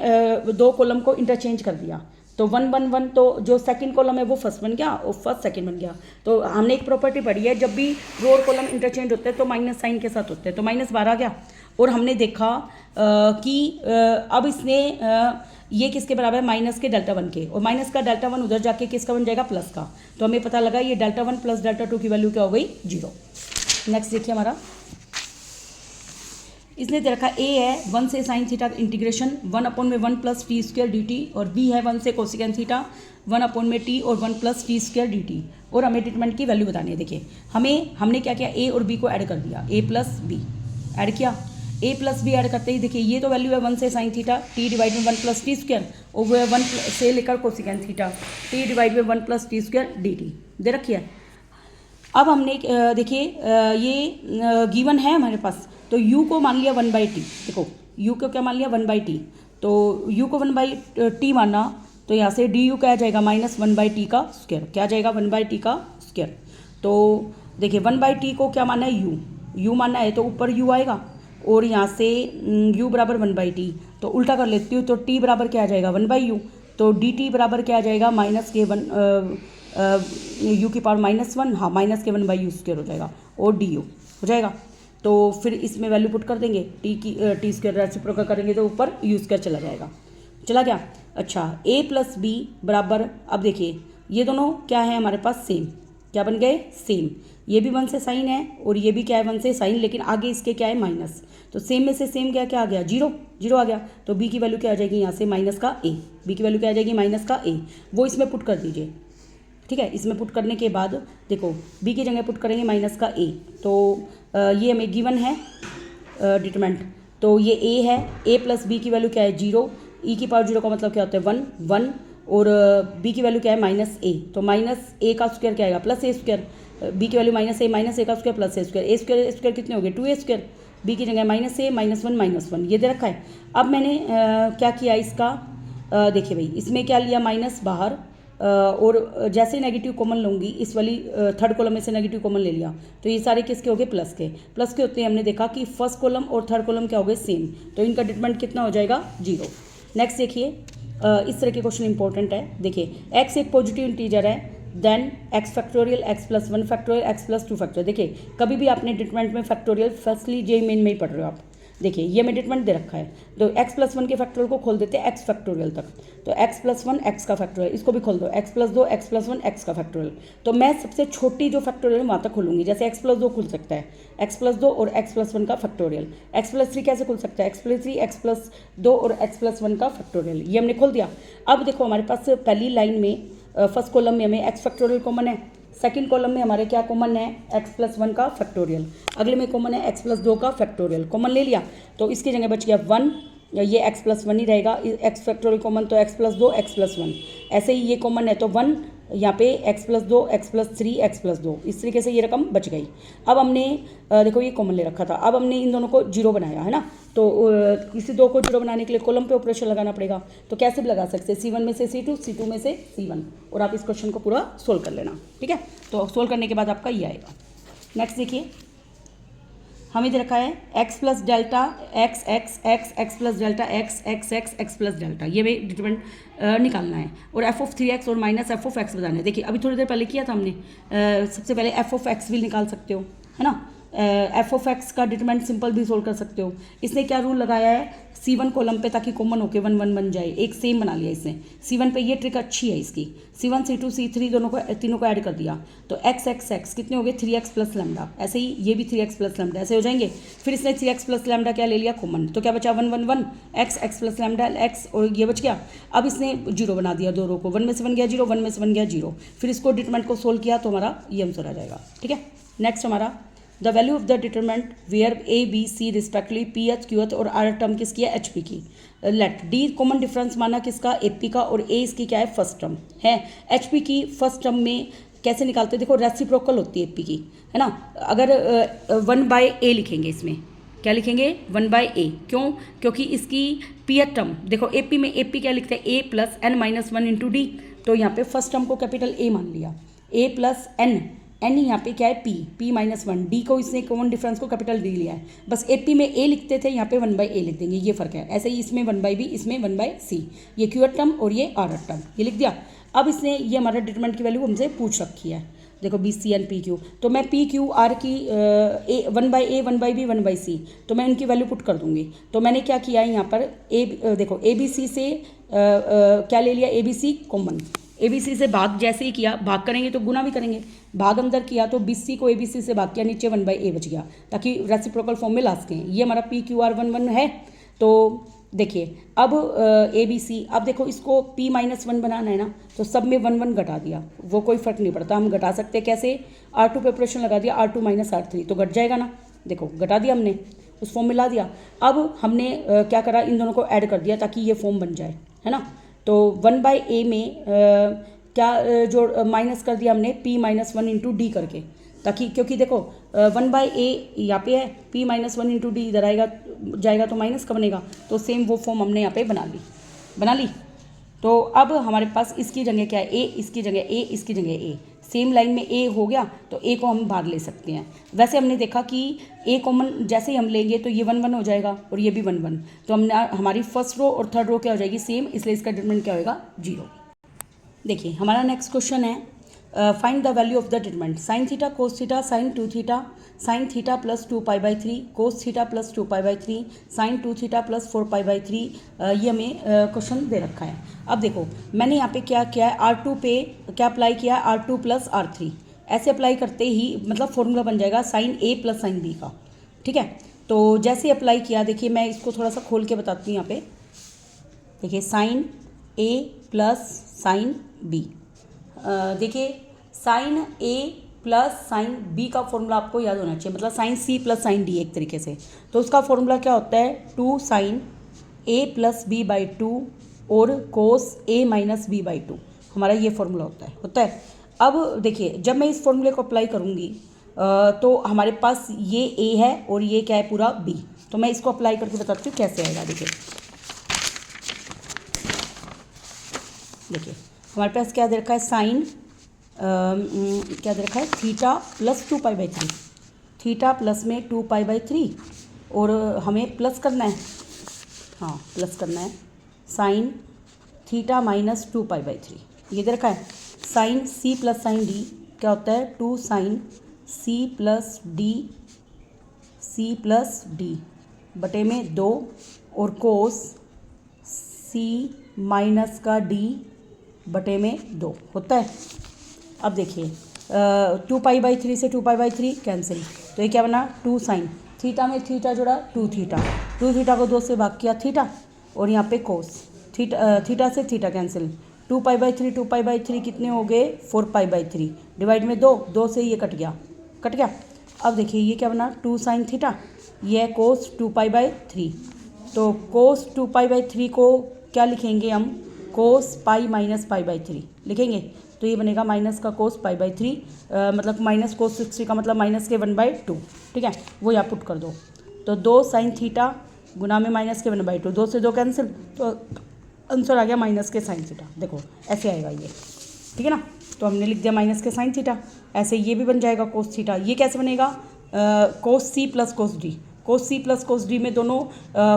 Speaker 1: 2 कॉलम को इंटरचेंज कर दिया, तो 1 1 1, तो जो सेकंड कॉलम है वो फर्स्ट बन गया और फर्स्ट सेकंड बन गया। तो हमने एक प्रॉपर्टी पढ़ी है, जब भी रो और कॉलम इंटरचेंज होते हैं तो माइनस साइन के साथ होते हैं, तो माइनस बाहर आ गया। और हमने देखा कि अब इसने ये किसके बराबर है, माइनस के डेल्टा 1 के, और माइनस का डेल्टा 1 उधर जाके किसका बन जाएगा, प्लस का। तो हमें पता लगा ये डेल्टा 1 प्लस डेल्टा 2 की वैल्यू क्या हो गई, 0। नेक्स्ट देखिए हमारा, इसने दे रखा A है 1 से sine theta integration 1/1 plus T square dt, और B है 1 से कोसिकेंड थीटा 1/t और 1 प्लस टी स्क्वायर dt, और हमें डिटरमिनेंट की वैल्यू बतानी है। देखिए हमने क्या किया, A और B को ऐड कर दिया, A प्लस B ऐड किया, A प्लस B ऐड करते ही देखिए ये तो वैल्यू है 1 से साइन थीटा t डिवाइड में 1 प्लस टी स्क्वायर, और वो है 1 से लेकर कोसिकेंड थीटा t डिवाइड में 1 प्लस टी स्क्वायर dt दे रखी है। अब हमने देखिए ये गिवन है हमारे पास, तो u को मान लिया 1/t, देखो u को क्या मान लिया 1/t, तो u को 1/t माना, तो यहाँ से du क्या आ जाएगा, -1/t का स्क्वायर, क्या आ जाएगा 1/t का स्क्वायर। तो देखिए 1/t को क्या माना है, u मानना है, तो ऊपर u आएगा, और यहाँ से u बराबर 1/t, तो उल्टा कर लेती हूँ, तो t बराबर क्या आ जाएगा 1/u, तो dt बराबर क्या आ जाएगा u की पावर -1, हाँ -1/u स्क्वायर हो जाएगा, और du हो जाएगा। तो फिर इसमें वैल्यू पुट कर देंगे, t स्क्वायर रेसिप्रोकल करेंगे तो ऊपर u स्क्वायर चला जाएगा। चला गया। अच्छा, a प्लस बी बराबर, अब देखिए ये दोनों क्या है हमारे पास, सेम, क्या बन गए, सेम। ये भी 1 से साइन है और ये भी क्या है 1 से साइन, लेकिन आगे इसके क्या है माइनस, तो सेम में से सेम क्या आ गया, जीरो, जीरो आ गया। तो b की वैल्यू क्या आ जाएगी यहाँ से, माइनस का a, b की वैल्यू क्या आ जाएगी, माइनस का a, वो इसमें पुट कर दीजिए। ठीक है, इसमें पुट करने के बाद देखो b की जगह पुट करेंगे माइनस का a, तो ये हमें गिवन है डिटरमिनेंट, तो ये a है, a प्लस बी की वैल्यू क्या है, जीरो, e की पावर जीरो का मतलब क्या होता है 1, 1, और b की वैल्यू क्या है माइनस a, तो माइनस a का स्क्वायर क्या आएगा, प्लस a स्क्वायर, b की वैल्यू माइनस a का स्क्वायर प्लस a स्क्वायर कितने हो गए 2a स्क्वायर, b की जगह माइनस a माइनस वन ये दे रखा है। अब मैंने क्या किया इसका, देखिए भाई इसमें क्या लिया, माइनस बाहर, और जैसे नेगेटिव कॉमन लूँगी इस वाली थर्ड कॉलम में से नेगेटिव कॉमन ले लिया, तो ये सारे किसके हो गए, प्लस के होते हैं। हमने देखा कि फर्स्ट कॉलम और थर्ड कॉलम क्या हो गए, सेम, तो इनका डिटरमिनेंट कितना हो जाएगा, जीरो। नेक्स्ट देखिए, इस तरह के क्वेश्चन इंपॉर्टेंट है। देखिए x एक पॉजिटिव इंटीजर है, then x factorial, x plus 1 factorial, x plus 2 factorial. देखिए कभी भी आपने डिटरमिनेंट में फैक्टोरियल फर्स्टली जे मेन में ही पढ़ रहे हो आप। देखिए ये मैं डिटरमिनेंट दे रखा है, तो x प्लस 1 के फैक्टोरियल को खोल देते हैं x फैक्टोरियल तक, तो x प्लस 1 x का फैक्टोरियल, इसको भी खोल दो, x plus 2 x plus 1 x का फैक्टोरियल। तो मैं सबसे छोटी जो फैक्टोरियल है वहाँ तक खोलूँगी, जैसे x प्लस 2 खुल सकता है, x प्लस 2 और x प्लस 1 का फैक्टोरियल। x प्लस 3 कैसे खुल सकता है, x प्लस 3 x प्लस 2 और x प्लस 1 का फैक्टोरियल, ये हमने खोल दिया। अब देखो हमारे पास पहली लाइन में फर्स्ट कॉलम में हमें x फैक्टोरियल कॉमन है, सेकंड कॉलम में हमारे क्या कॉमन है, x प्लस 1 का फैक्टोरियल, अगले में कॉमन है x प्लस 2 का फैक्टोरियल, कॉमन ले लिया, तो इसकी जगह बच गया 1, ये x प्लस 1 ही रहेगा, x फैक्टोरियल कॉमन तो x प्लस 2 x प्लस 1, ऐसे ही ये कॉमन है तो 1, यहाँ पे x plus 2 x plus 3 x plus 2, इस तरीके से ये रकम बच गई। अब हमने देखो ये कॉमन ले रखा था, अब हमने इन दोनों को जीरो बनाया है ना, तो किसी दो को जीरो बनाने के लिए कॉलम पे ऑपरेशन लगाना पड़ेगा, तो कैसे भी लगा सकते हैं, C1 में से C2, C2 में से C1, और आप इस क्वेश्चन को पूरा सोल्व कर लेना। ठीक है, तो सोल्व करने के बाद आपका ये आएगा। नेक्स्ट देखिए, हमें दे रखा है x plus delta x plus delta x plus delta, ये भी डिटरमिनेंट निकालना है, और f ऑफ 3x और माइनस f ऑफ x बताना है। देखिए अभी थोड़ी देर पहले किया था हमने, सबसे पहले f ऑफ x भी निकाल सकते हो, है ना, f ऑफ x का डिटरमिनेंट सिंपल भी सोल्व कर सकते हो। इसने क्या रूल लगाया है, C1 कॉलम पे ताकि कॉमन होके 1 1 बन जाए, एक सेम बना लिया इसने C1 पे, ये ट्रिक अच्छी है इसकी। C1 C2 C3 तीनों को ऐड कर दिया, तो x कितने हो गए 3x प्लस लैम्डा, ऐसे ही ये भी 3x प्लस लैम्डा, ऐसे हो जाएंगे। फिर इसने 3x प्लस लैम्डा क्या ले लिया कॉमन, तो क्या बचा 1 1 1 x प्लस लैम्डा x, और ये बच गया। अब इसने जीरो बना दिया दो रो को, 1 में से बन गया जीरो, 1 में से बन गया जीरो, फिर इसको डिटरमिनेंट को सोल्व किया तो हमारा ये आंसर आ जाएगा। ठीक है, नेक्स्ट हमारा the value of the determinant where a B c respectively p h q h और आर टर्म किसकी है, एच पी की। लेट डी कॉमन डिफरेंस माना किसका, ए पी का, और ए इसकी क्या है फर्स्ट टर्म है। एच पी की फर्स्ट टर्म में कैसे निकालते हैं, देखो रेसिप्रोकल होती है ए पी की, है ना। अगर 1/a लिखेंगे, इसमें क्या लिखेंगे 1/a, क्यों, क्योंकि इसकी पी एच टर्म, देखो ए पी में ए पी क्या लिखते हैं, a plus n minus 1 into D, तो यहाँ पे फर्स्ट टर्म को कैपिटल A मान लिया, a प्लस n यहाँ पे क्या है p माइनस 1, डी को इसने कॉमन डिफरेंस को कैपिटल डी लिया है, बस ए पी में a लिखते थे, यहाँ पे 1/a लिख देंगे, ये फर्क है। ऐसे ही इसमें 1/b, इसमें 1/c, ये क्यू टर्म और ये आर टर्म, ये लिख दिया। अब इसने ये हमारा डिटरमिनेंट की वैल्यू हमसे पूछ रखी है, देखो b c n p q, तो मैं पी क्यू आर की 1/a 1/b 1/c, तो मैं इनकी वैल्यू पुट कर दूंगी। तो मैंने क्या किया है यहाँ पर देखो ए बी सी से क्या ले लिया, a B c common, a B c से भाग जैसे ही किया, भाग करेंगे तो गुना भी करेंगे, भाग अंदर किया तो बी सी को ए बी सी से भाग किया, नीचे 1/a बच गया, ताकि रेसिप्रोकल फॉर्म में ला सकें। ये हमारा पी क्यू आर 1 1 है। तो देखिए अब ए बी सी, अब देखो इसको p माइनस 1 बनाना है ना, तो सब में 1 1 घटा दिया, वो कोई फर्क नहीं पड़ता, हम घटा सकते हैं कैसे, R2 पे ऑपरेशन लगा दिया, R2 माइनस R3 तो घट जाएगा ना, देखो घटा दिया हमने, उस फॉर्म में ला दिया। अब हमने क्या करा, इन दोनों को ऐड कर दिया ताकि ये फॉर्म बन जाए, है ना। तो 1/a में क्या जो माइनस कर दिया हमने p माइनस 1 इंटू डी करके, ताकि क्योंकि देखो 1/a यहाँ पे है, p माइनस 1 इंटू डी इधर आएगा जाएगा तो माइनस का बनेगा, तो सेम वो फॉर्म हमने यहाँ पे बना ली। तो अब हमारे पास इसकी जगह क्या है, a, इसकी जगह a, इसकी जगह a, सेम लाइन में a हो गया तो a को हम बाहर ले सकते हैं। वैसे हमने देखा कि a कॉमन जैसे ही हम लेंगे तो ये 1 1 हो जाएगा और ये भी 1 1, तो हमने हमारी फर्स्ट रो और थर्ड रो क्या हो जाएगी सेम, इसलिए इसका डिटरमिनेंट क्या होगा 0। देखिए हमारा नेक्स्ट क्वेश्चन है find the value of the determinant sine theta cos theta sine 2 theta sine theta plus 2π/3 cos theta plus 2π/3 sine 2 theta plus 4π/3। ये हमें क्वेश्चन दे रखा है। अब देखो मैंने यहाँ पे क्या किया है, R2 पे क्या अप्लाई किया है, R2 प्लस R3 ऐसे अप्लाई करते ही मतलब फॉर्मूला बन जाएगा sine A plus sine B का। ठीक है, तो जैसे अप्लाई किया, देखिए मैं इसको थोड़ा सा खोल के बताती हूँ यहाँ पे। देखिए sine A plus sine B, देखिए sine A plus sine B का फॉर्मूला आपको याद होना चाहिए, मतलब sine C plus sine D एक तरीके से। तो उसका फॉर्मूला क्या होता है, 2 साइन A प्लस B/2 और कोस A माइनस B/2, हमारा ये फॉर्मूला होता है। अब देखिए जब मैं इस फॉर्मूले को अप्लाई करूँगी तो हमारे पास ये A है और ये क्या है पूरा B। तो मैं इसको अप्लाई करके बताती हूँ कैसे आएगा। देखिए हमारे पास क्या दे रखा है, साइन क्या दे रखा है, थीटा प्लस 2π/3, थीटा प्लस में 2π/3 और हमें प्लस करना है, हाँ प्लस करना है, साइन थीटा माइनस 2π/3 ये दे रखा है। Sine C plus sine D क्या होता है, 2 साइन C प्लस D बटे में 2 और कोस C माइनस का D बटे में 2 होता है। अब देखिए 2π/3 से 2π/3 कैंसिल, तो ये क्या बना, 2 साइन, थीटा में थीटा जोड़ा 2 थीटा, 2 थीटा को 2 से भाग किया थीटा, और यहाँ पे कोस थीटा से थीटा कैंसिल, 2π/3 कितने हो गए, 4π/3 डिवाइड में 2 से ये कट गया। अब देखिए ये क्या बना, 2 साइन थीटा, ये है कोस 2π/3, तो कोस 2π/3 को क्या लिखेंगे हम, कोस पाई माइनस π/3 लिखेंगे, तो ये बनेगा माइनस का कोस π/3, मतलब माइनस कोस 60 का मतलब माइनस के 1/2। ठीक है, वो यहाँ पुट कर दो, तो 2 साइन थीटा गुना में माइनस के 1/2, 2 से 2 कैंसिल, तो आंसर आ गया माइनस के साइन थीटा। देखो ऐसे आएगा ये, ठीक है ना, तो हमने लिख दिया माइनस के साइन थीटा। ऐसे ये भी बन जाएगा कोस थीटा। ये कैसे बनेगा, कोस C प्लस कोस D, कोस C प्लस कोस D में दोनों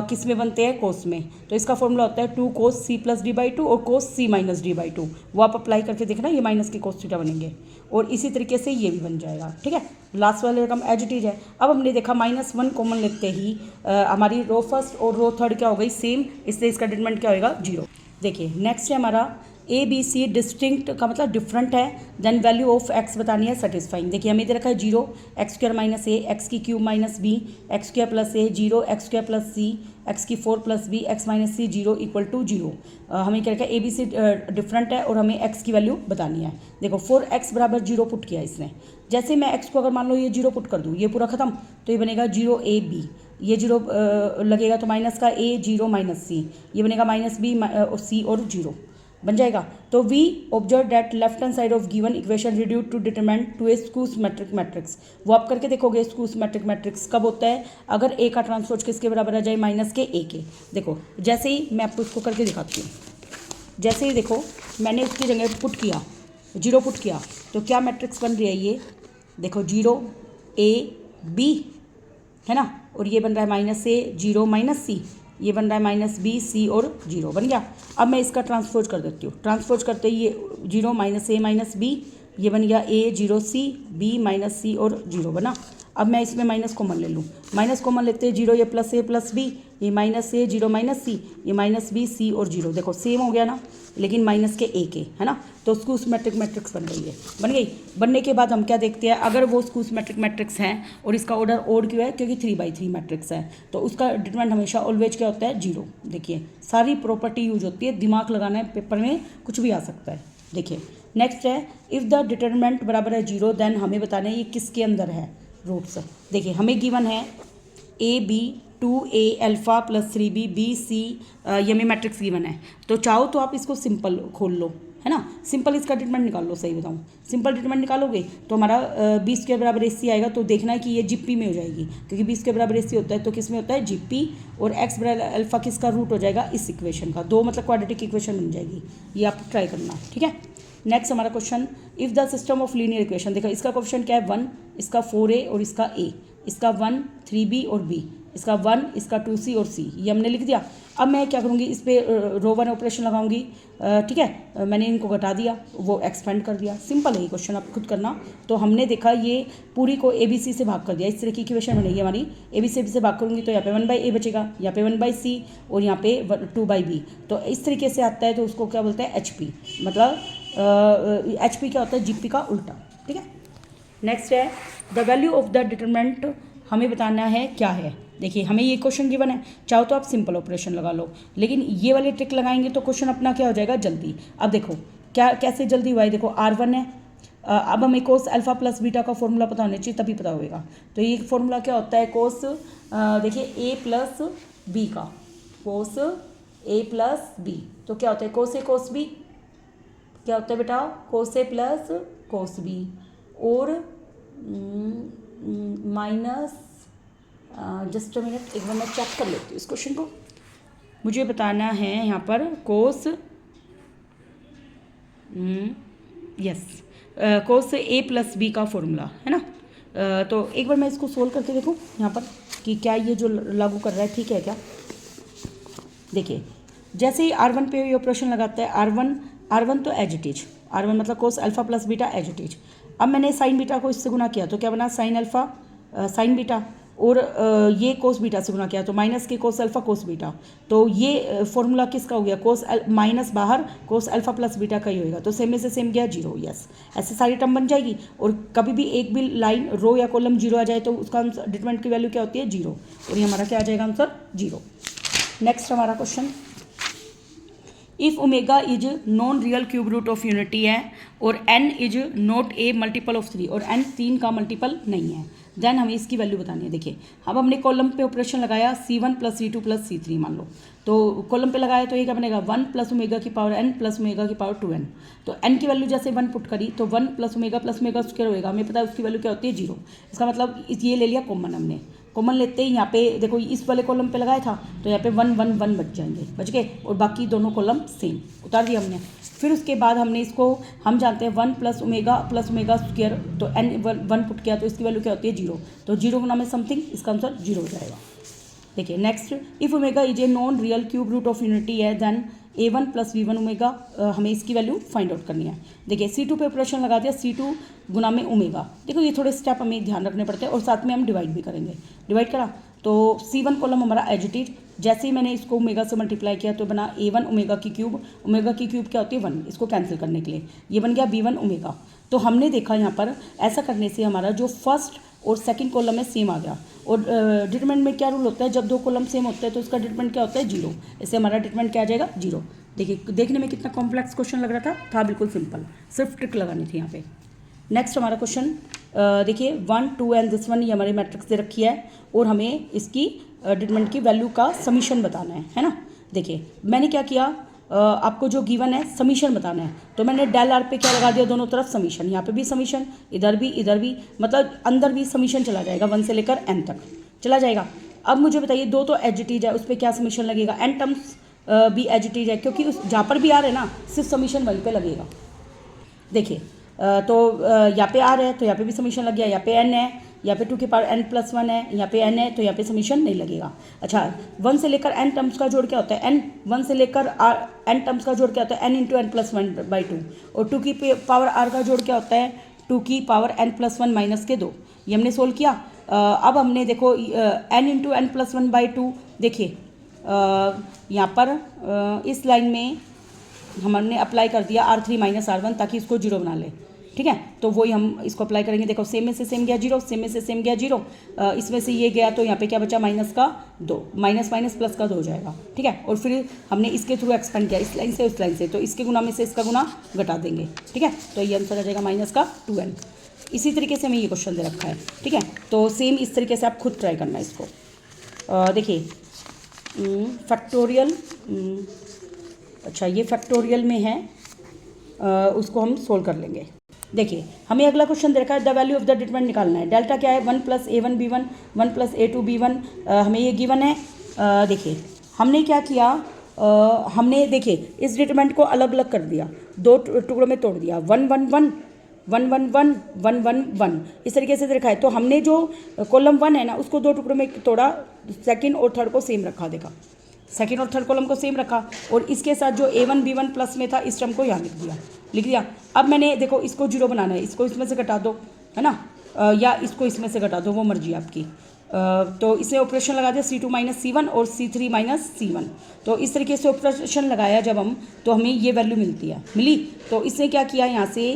Speaker 1: किस में बनते हैं, कोस में, तो इसका फॉर्मूला होता है 2 कोस C प्लस D/2 और कोस C माइनस D/2, वो आप अप्लाई करके देखना, ये माइनस के कोस थीटा बनेंगे, और इसी तरीके से ये भी बन जाएगा। ठीक है, लास्ट वाले रकम एज इट इज है। अब हमने देखा -1 कॉमन लेते ही हमारी रो फर्स्ट और रो थर्ड क्या हो गई, सेम, इसलिए इसका डिटरमिनेंट क्या होगा, 0। देखिए नेक्स्ट है हमारा ABC डिस्टिंक्ट का मतलब डिफरेंट है, देन वैल्यू ऑफ x बतानी है सेटिस्फाइंग। देखिए हमें दे रखा है 0, x² माइनस ए, एक्स की cube minus b, x² plus a 0, x² plus c, x की 4 plus B, x minus c 0 equal to 0। हमें क्या रखा है, ABC डिफरेंट है और हमें x की वैल्यू बतानी है। देखो 4x बराबर 0 पुट किया इसने, जैसे मैं x को अगर मान लो ये 0 पुट कर दूँ, ये पूरा खत्म, तो ये बनेगा 0AB, ये 0 लगेगा तो माइनस का a 0 माइनस c, ये बनेगा माइनस b c और 0 बन जाएगा। तो we observe that left hand side of given equation reduce to determinant to a skew symmetric matrix. वो आप करके देखोगे, स्क्यू सिमेट्रिक मैट्रिक्स कब होता है, अगर a का ट्रांसपोज किसके बराबर आ जाए, माइनस के a के। देखो जैसे ही मैं आपको इसको करके दिखाती हूँ, जैसे ही देखो मैंने उसकी जगह पुट किया 0 पुट किया, तो क्या मैट्रिक्स बन रही है ये, देखो 0 a b है ना, और ये बन रहा है माइनस a 0 माइनस c, ये बन रहा है माइनस बी सी और 0 बन गया। अब मैं इसका ट्रांसपोज कर देती हूँ, ट्रांसपोज करते ही ये 0 माइनस ए माइनस बी, ये बन गया a 0 c, b माइनस सी और 0 बना। अब मैं इसमें माइनस कॉमन ले लूँ, माइनस कॉमन लेते हैं 0, ये प्लस ए प्लस बी, ये माइनस ए 0 माइनस सी, ये माइनस बी सी और 0, देखो सेम हो गया ना, लेकिन माइनस के a के, है ना, तो स्क्यू सिमेट्रिक मैट्रिक्स बन गई है, बन गई। बनने के बाद हम क्या देखते हैं, अगर वो स्क्यू सिमेट्रिक मैट्रिक्स हैं और इसका ऑर्डर ओड क्यों है, क्योंकि 3/3 मैट्रिक्स है, तो उसका डिटरमिनेंट हमेशा ऑलवेज क्या होता है, 0। देखिए सारी प्रॉपर्टी यूज होती है, दिमाग लगाना है, पेपर में कुछ भी आ सकता है। देखिए नेक्स्ट है, इफ़ द डिटरमिनेंट बराबर है 0 देन हमें बताना है ये किसके अंदर है, रूट्स। देखिए हमें गिवन है AB 2A alpha plus 3B BC, ये हमें मैट्रिक्स गिवन है, तो चाहो तो आप इसको सिंपल खोल लो, है ना, सिंपल इसका डिटरमिनेंट निकाल लो। सही बताऊँ, सिंपल डिटरमिनेंट निकालोगे तो हमारा B² बराबर AC आएगा, तो देखना है कि ये GP में हो जाएगी, क्योंकि B² बराबर AC होता है, तो किस में होता है, GP, और x बराबर अल्फ़ा किसका रूट हो जाएगा, इस इक्वेशन का, 2 मतलब क्वाड्रेटिक इक्वेशन बन जाएगी, ये आप ट्राई करना। ठीक है, नेक्स्ट हमारा question, if the system of linear equation, देखो इसका क्वेश्चन क्या है, 1, इसका 4A और इसका A, इसका 1 3B और B, इसका 1, इसका 2c और c, ये हमने लिख दिया। अब मैं क्या करूँगी, इस पर रो 1 ऑपरेशन लगाऊंगी, ठीक है। मैंने इनको घटा दिया, वो एक्सपेंड कर दिया। सिंपल है ये क्वेश्चन, आप खुद करना। तो हमने देखा ये पूरी को ABC से भाग कर दिया, इस तरह की इक्वेशन बनेगी हमारी। ABC से भाग करूँगी तो यहाँ पे 1/a बचेगा, यहाँ पे 1/c और यहाँ पे 2/b। तो इस तरीके से आता है, तो उसको क्या बोलते हैं, HP। मतलब HP क्या होता है, GP का उल्टा, ठीक है। नेक्स्ट है the value of the determinant, हमें बताना है क्या है। देखिए हमें ये क्वेश्चन गिवन है, चाहो तो आप सिंपल ऑपरेशन लगा लो, लेकिन ये वाली ट्रिक लगाएंगे तो क्वेश्चन अपना क्या हो जाएगा, जल्दी। अब देखो क्या कैसे जल्दी हुआ है, देखो R1 है। अब हमें कोस अल्फा प्लस बीटा का फॉर्मूला पता होना चाहिए, तभी पता होगा। तो ये फॉर्मूला क्या होता है, कोस देखिए A प्लस बी का, कोस A प्लस बी। तो क्या होता है, कोस A कोस B, क्या होता है बेटा, कोस A प्लस कोस B और माइनस, जस्ट अ मिनट, एक बार मैं चेक कर लेती हूँ इस क्वेश्चन को। मुझे बताना है यहाँ पर cos, yes, cos A plus b का फॉर्मूला है ना। तो एक बार मैं इसको सोल्व करके देखूँ यहाँ पर कि क्या ये जो लागू कर रहा है ठीक है क्या। देखिए जैसे ही R1 पे ये ऑपरेशन लगाता है, R1 तो एज इट इज, R1 मतलब cos alpha plus beta as it is. अब मैंने साइन बीटा को इससे गुना किया तो क्या बना, साइन अल्फा साइन बीटा, और ये कोस बीटा से गुना किया तो माइनस के कोस अल्फा कोस बीटा। तो ये फॉर्मूला किसका हो गया, कोस माइनस बाहर कोस अल्फा प्लस बीटा का ही होएगा। तो सेम में से सेम गया 0, यस। ऐसे सारी टर्म बन जाएगी। और कभी भी एक भी लाइन रो या कॉलम 0 आ जाए तो उसका डिटरमिनेंट की वैल्यू क्या होती है, 0। और ये हमारा क्या आ जाएगा आंसर, 0। नेक्स्ट हमारा question, if omega is non real cube root of unity है और n is not a multiple of 3 और n 3 का मल्टीपल नहीं है, देन हमें इसकी वैल्यू बतानी है। देखिए अब हमने कॉलम पे ऑपरेशन लगाया, C1 plus C2 plus C3 मान लो। तो कॉलम पे लगाया तो ये क्या बनेगा, 1 प्लस ओमेगा की पावर n प्लस ओमेगा की पावर 2n। तो n की वैल्यू जैसे 1 पुट करी तो 1 प्लस ओमेगा स्क्वायर होएगा, हमें पता है उसकी वैल्यू क्या होती है, 0। इसका मतलब ये ले लिया कॉमन, हमने कॉमन लेते ही यहाँ पे देखो इस वाले कॉलम पे लगाया था तो यहाँ पे 1 1 1 बच जाएंगे, बच गए, और बाकी दोनों कॉलम सेम उतार दिया हमने। फिर उसके बाद हमने इसको, हम जानते हैं 1 प्लस ओमेगा स्क्वायर, तो n 1 पुट किया तो इसकी वैल्यू क्या होती है, 0। तो 0 गुना में समथिंग, इसका आंसर 0 हो जाएगा। देखिए next, if omega is a non real cube root of unity है then A1 plus V1 omega, हमें इसकी वैल्यू फाइंड आउट करनी है। देखिए C2 पे ऑपरेशन लगा दिया, C2 गुना में ओमेगा। देखो ये थोड़े स्टेप हमें ध्यान रखने पड़ते हैं, और साथ में हम डिवाइड भी करेंगे। डिवाइड करा तो C1 कॉलम हमारा एज इट इज, जैसे ही मैंने इसको ओमेगा से मल्टीप्लाई किया तो बना A1 ओमेगा की क्यूब क्या होती है 1, इसको कैंसिल करने के लिए ये बन गया B1 ओमेगा। तो हमने देखा यहाँ पर ऐसा करने से हमारा जो फर्स्ट और सेकंड कॉलम है सेम आ गया। और डिटरमिनेंट में क्या रूल होता है, जब दो कॉलम सेम होते हैं तो उसका डिटरमिनेंट क्या होता है, 0। इससे हमारा डिटरमिनेंट क्या आ जाएगा, 0। देखिए देखने में कितना कॉम्प्लेक्स क्वेश्चन लग रहा था बिल्कुल सिंपल, सिर्फ ट्रिक लगानी थी यहाँ पे। नेक्स्ट हमारा क्वेश्चन देखिए 1 2 एंड दिस 1, ये हमारी मैट्रिक्स दे रखी है और हमें इसकी डिटरमिनेंट की वैल्यू का समीशन बताना है ना। देखिए मैंने क्या किया, आपको जो गिवन है समीशन बताना है, तो मैंने डेल आर पे क्या लगा दिया, दोनों तरफ समीशन, यहाँ पे भी समीशन, इधर भी, मतलब अंदर भी समीशन चला जाएगा, 1 से लेकर n तक चला जाएगा। अब मुझे बताइए दो तो एडजेटिव है, उस पर क्या समीशन लगेगा, n टर्म्स भी एडजेटिव है, क्योंकि उस जहाँ पर भी आ रहे हैं ना सिर्फ समीशन वहीं पे लगेगा। देखिए तो यहाँ पे r है तो यहाँ पे भी समीशन लग गया, यहाँ पे n है, यहाँ पे 2 की पावर n प्लस 1 है, यहाँ पे n है तो यहाँ पे समीशन नहीं लगेगा। अच्छा 1 से लेकर n टर्म्स का जोड़ क्या होता है, n 1 से लेकर n टर्म्स का जोड़ क्या होता है, n इंटू n प्लस 1/2, और 2 की पावर r का जोड़ क्या होता है, 2 की पावर n प्लस 1 माइनस के 2। ये हमने सोल्व किया। अब हमने देखो n इंटू n प्लस 1/2, देखिए यहाँ पर इस लाइन में हमने अप्लाई कर दिया R3 माइनस R1 ताकि इसको 0 बना ले, ठीक है। तो वही हम इसको अप्लाई करेंगे। देखो सेम में से सेम गया 0, सेम में से सेम गया 0, इसमें से ये गया तो यहाँ पे क्या बचा, माइनस का 2, माइनस माइनस प्लस का 2 हो जाएगा, ठीक है। और फिर हमने इसके थ्रू एक्सपेंड किया, इस लाइन से उस लाइन से, तो इसके गुना में से इसका गुना घटा देंगे, ठीक है। तो ये आंसर आ जाएगा माइनस का 2n। इसी तरीके से हमें ये क्वेश्चन दे रखा है, ठीक है। तो सेम इस तरीके से आप खुद ट्राई करना इसको। देखिए फैक्टोरियल, अच्छा ये फैक्टोरियल में है, उसको हम सोल्व कर लेंगे। देखिए हमें अगला क्वेश्चन दे रखा है, the value of the determinant निकालना है। डेल्टा क्या है, 1 प्लस A1B1 1 प्लस A2B1, हमें ये गिवन है। देखिए हमने क्या किया, हमने देखिए इस डिटरमिनेंट को अलग अलग कर दिया, दो टुकड़ों में तोड़ दिया, 1 1 1 1 इस तरीके से रखा है। तो हमने जो कॉलम 1 है ना उसको 2 टुकड़ों में तोड़ा, सेकंड और थर्ड को सेम रखा, देखा सेकंड और थर्ड कॉलम को सेम रखा, और इसके साथ जो A1 B1 प्लस में था इस टर्म को यहाँ लिख दिया। अब मैंने देखो इसको 0 बनाना है, इसको इसमें से घटा दो, है ना, या इसको इसमें से घटा दो, वो मर्जी आपकी। तो इसमें ऑपरेशन लगा दिया C2 माइनस C1 और C3 माइनस C1। तो इस तरीके से ऑपरेशन लगाया जब हम, तो हमें ये वैल्यू मिली। तो इसने क्या किया, यहाँ से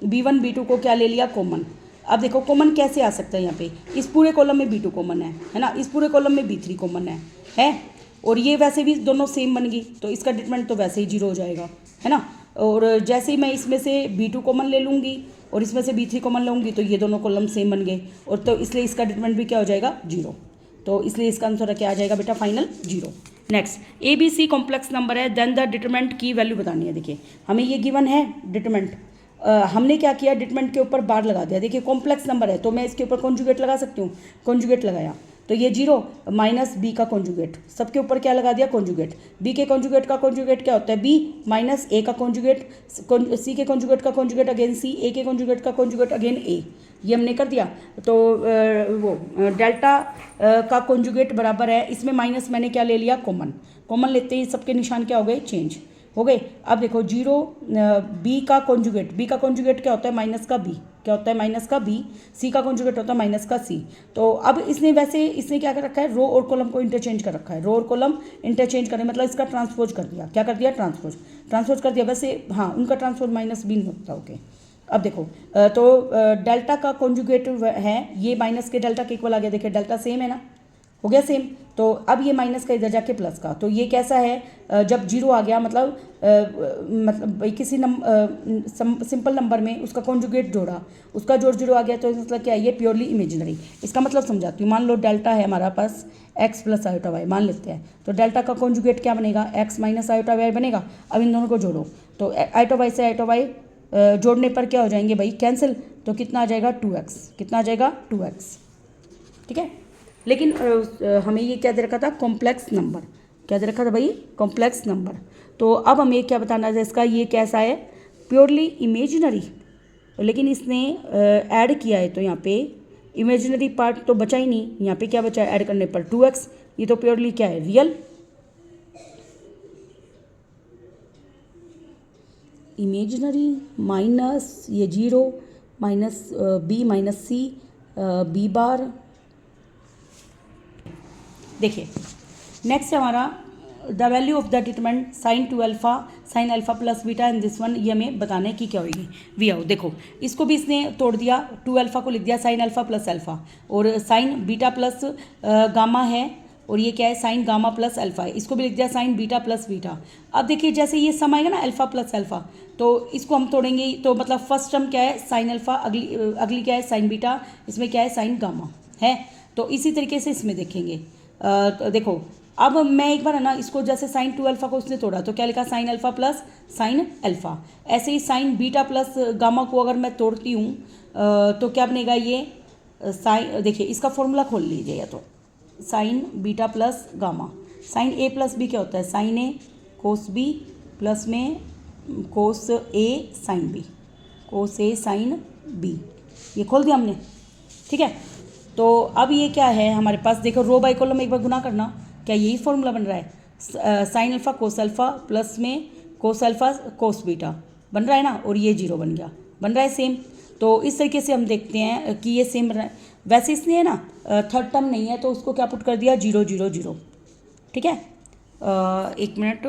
Speaker 1: B1 B2 को क्या ले लिया, कॉमन। अब देखो कॉमन कैसे आ सकता है, यहाँ पे इस पूरे कॉलम में B2 कॉमन है ना, इस पूरे कॉलम में B3 कॉमन है, और ये वैसे भी दोनों सेम बन गई, तो इसका डिटरमिनेंट तो वैसे ही 0 हो जाएगा, है ना। और जैसे ही मैं इसमें से B2 कॉमन ले लूँगी और इसमें से B3 कॉमन लूँगी, तो ये दोनों कॉलम सेम बन गए, और तो इसलिए इसका डिटरमिनेंट भी क्या हो जाएगा, 0। तो इसलिए इसका आंसर क्या आ जाएगा बेटा, final 0। Next, ABC complex number है, देन द डिटरमिनेंट की वैल्यू बतानी है। देखिए हमें ये गिवन है डिटरमिनेंट, हमने क्या किया, डिटरमिनेंट के ऊपर बार लगा दिया। देखिए कॉम्प्लेक्स नंबर है तो मैं इसके ऊपर कॉन्जुगेट लगा सकती हूँ, कॉन्जुगेट लगाया तो ये 0 माइनस B का कॉन्जुगेट, सबके ऊपर क्या लगा दिया, कॉन्जुगेट। B के कॉन्जुगेट का कॉन्जुगेट क्या होता है, B माइनस A का कॉन्जुगेट, C के कॉन्जुगेट का कॉन्जुगेट अगेन C, A के कॉन्जुगेट का कॉन्जुगेट अगेन A, ये हमने कर दिया। तो वो डेल्टा का कॉन्जुगेट बराबर है, इसमें माइनस मैंने क्या ले लिया, कॉमन लेते ही सबके निशान क्या हो गए, चेंज हो गए। अब देखो 0 B का कॉन्जुगेट क्या होता है, माइनस का B, क्या होता है, माइनस का B। C का कॉन्जुगेट होता है माइनस का C। तो अब इसने क्या कर रखा है, रो और कॉलम को इंटरचेंज कर रखा है, रो और कॉलम इंटरचेंज करने मतलब इसका ट्रांसपोज कर दिया, क्या कर दिया, ट्रांसपोज कर दिया। वैसे हाँ उनका ट्रांसपोज माइनस B नहीं होता, ओके। अब देखो तो डेल्टा का कॉन्जुगेट है, ये माइनस के डेल्टा के इक्वल आ गया, देखिए डेल्टा सेम है ना, हो गया सेम। तो अब ये माइनस का इधर जाके प्लस का, तो ये कैसा है, जब 0 आ गया मतलब भाई किसी सिंपल नंबर में उसका कॉन्जुगेट जोड़ा, उसका जोड़ 0 आ गया, तो मतलब क्या है, ये प्योरली इमेजिनरी। इसका मतलब समझाती हूँ, मान लो डेल्टा है हमारा पास x प्लस आयोटा वाई मान लेते हैं, तो डेल्टा का कॉन्जुगेट क्या बनेगा, x माइनस आयोटा वाई बनेगा। अब इन दोनों को जोड़ो, तो आयोटा वाई से आयोटा वाई जोड़ने पर क्या हो जाएंगे भाई, कैंसिल, तो कितना आ जाएगा, 2x, कितना आ जाएगा, 2x, ठीक है। लेकिन हमें ये क्या दे रखा था, कॉम्प्लेक्स नंबर, क्या दे रखा था भाई, कॉम्प्लेक्स नंबर। तो अब हमें क्या बताना है इसका, ये कैसा है, प्योरली इमेजिनरी, लेकिन इसने ऐड किया है, तो यहाँ पे इमेजिनरी पार्ट तो बचा ही नहीं, यहाँ पे क्या बचा है, ऐड करने पर 2x, ये तो प्योरली क्या है, रियल। इमेजिनरी माइनस ये 0 माइनस B माइनस C B बार। देखिए नेक्स्ट है हमारा the value of the determinant sine 2 alpha sine alpha plus beta in this one, ये हमें बताने की क्या होगी, वी आओ। देखो इसको भी इसने तोड़ दिया, 2 अल्फा को लिख दिया साइन अल्फा प्लस अल्फा, और साइन बीटा प्लस गामा है, और ये क्या है, साइन गामा प्लस अल्फा है, इसको भी लिख दिया साइन बीटा प्लस बीटा। अब देखिए जैसे ये सम आएगा ना अल्फा प्लस अल्फा, तो इसको हम तोड़ेंगे, तो मतलब फर्स्ट टर्म क्या है, साइन अल्फा, अगली क्या है, साइन बीटा, इसमें क्या है, साइन गामा है। तो इसी तरीके से इसमें देखेंगे, तो देखो अब मैं एक बार है ना इसको, जैसे साइन 2 अल्फा को उसने तोड़ा तो क्या लिखा, sign alpha plus sine alpha. ऐसे ही साइन बीटा प्लस गामा को अगर मैं तोड़ती हूँ तो क्या बनेगा, ये साइन, देखिए इसका फॉर्मूला खोल लीजिए, या तो sine beta plus gamma, sine A plus B क्या होता है, sine A cos B plus में cos A sine B, cos A sine B, ये खोल दिया हमने, ठीक है। तो अब ये क्या है हमारे पास, देखो रो बाई कॉलम एक बार गुना करना, क्या यही फॉर्मूला बन रहा है, sine alpha cos alpha plus में कोस अल्फा कोस बीटा बन रहा है ना, और ये 0 बन गया, बन रहा है सेम। तो इस तरीके से हम देखते हैं कि ये सेम बन रहा है। वैसे इसलिए है ना थर्ड टर्म नहीं है, तो उसको क्या पुट कर दिया, 0 0 0, ठीक है। एक मिनट,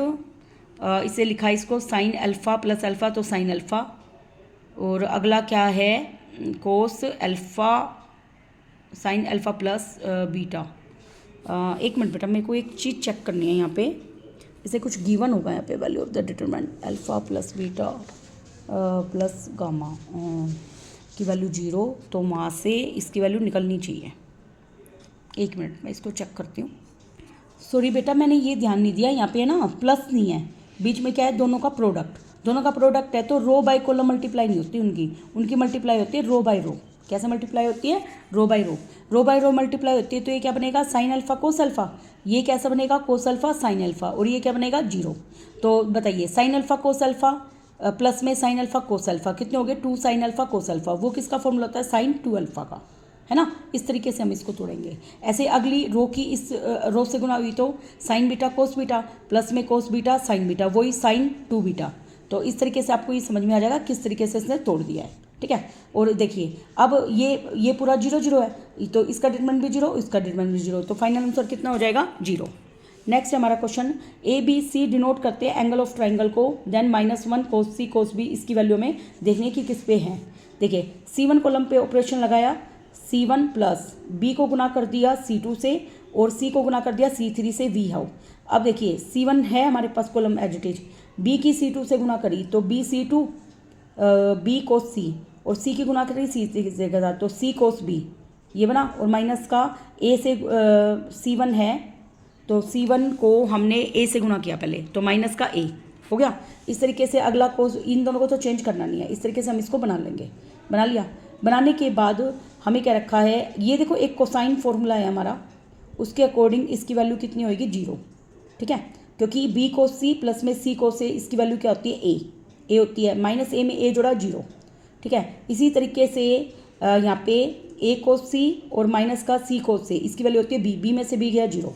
Speaker 1: इसे लिखा इसको साइन अल्फा प्लस अल्फा, तो साइन अल्फा, और अगला क्या है, cos alpha sine alpha plus beta. एक मिनट बेटा, मेरे को एक चीज़ चेक करनी है यहाँ पे, इसे कुछ गिवन होगा यहाँ पे, value of the determinant alpha plus beta plus gamma की वैल्यू 0, तो वहाँ से इसकी वैल्यू निकलनी चाहिए। एक मिनट मैं इसको चेक करती हूँ। सॉरी बेटा मैंने ये ध्यान नहीं दिया, यहाँ पे है ना प्लस नहीं है, बीच में क्या है, दोनों का प्रोडक्ट है, तो रो बाय कॉलम मल्टीप्लाई नहीं होती उनकी मल्टीप्लाई होती है रो बाय रो। कैसे मल्टीप्लाई होती है, रो बाय रो मल्टीप्लाई होती है। तो ये क्या बनेगा, साइन अल्फा कोस अल्फा, ये कैसा बनेगा, कोस अल्फा साइन अल्फा, और ये क्या बनेगा 0। तो बताइए sine alpha cos alpha plus में साइन अल्फा कोस अल्फा, कितने हो गए 2 साइन अल्फा कोस अल्फा, वो किसका फॉर्मूला होता है साइन 2 अल्फा का, है ना। इस तरीके से हम इसको तोड़ेंगे। ऐसे अगली रो की इस रो से गुना हुई तो sine beta cos beta, plus में कोस बीटा साइन बीटा, वही साइन 2 बीटा। तो इस तरीके से आपको ये समझ में आ जाएगा किस तरीके से इसने तोड़ दिया है, ठीक है। और देखिए अब ये पूरा 0 0 है, तो इसका डिटरमिनेंट भी 0, इसका डिटरमिनेंट भी 0, तो फाइनल आंसर कितना हो जाएगा 0। नेक्स्ट हमारा question A B C denote करते हैं एंगल ऑफ ट्राइंगल को, then -1 cos C cos B, इसकी वैल्यू में देखने की किस पे है। देखिए C1 कॉलम पे ऑपरेशन लगाया, C1 प्लस बी को गुना कर दिया C2 से और C को गुना कर दिया C3 से, वी हाउ। अब देखिए C1 है हमारे पास column as it is, B की C2 से गुना करी तो बी C2 बी कोस सी, और सी की गुना करी सी से के साथ तो सी कोस बी, ये बना। और माइनस का ए से C1 है तो C1 को हमने ए से गुना किया पहले, तो माइनस का ए हो गया। इस तरीके से अगला कोस, इन दोनों को तो चेंज करना नहीं है, इस तरीके से हम इसको बना लेंगे। बना लिया, बनाने के बाद हमें क्या रखा है, ये देखो एक कोसाइन फॉर्मूला है हमारा, उसके अकॉर्डिंग इसकी वैल्यू कितनी होगी 0, ठीक है। क्योंकि बी कोस सी प्लस में सी कोस से, इसकी वैल्यू क्या होती है ए होती है, माइनस ए में ए जोड़ा 0, ठीक है। इसी तरीके से यहाँ पे ए कोस सी और माइनस का सी कोस से, इसकी वैल्यू होती है बी में से बी गया 0,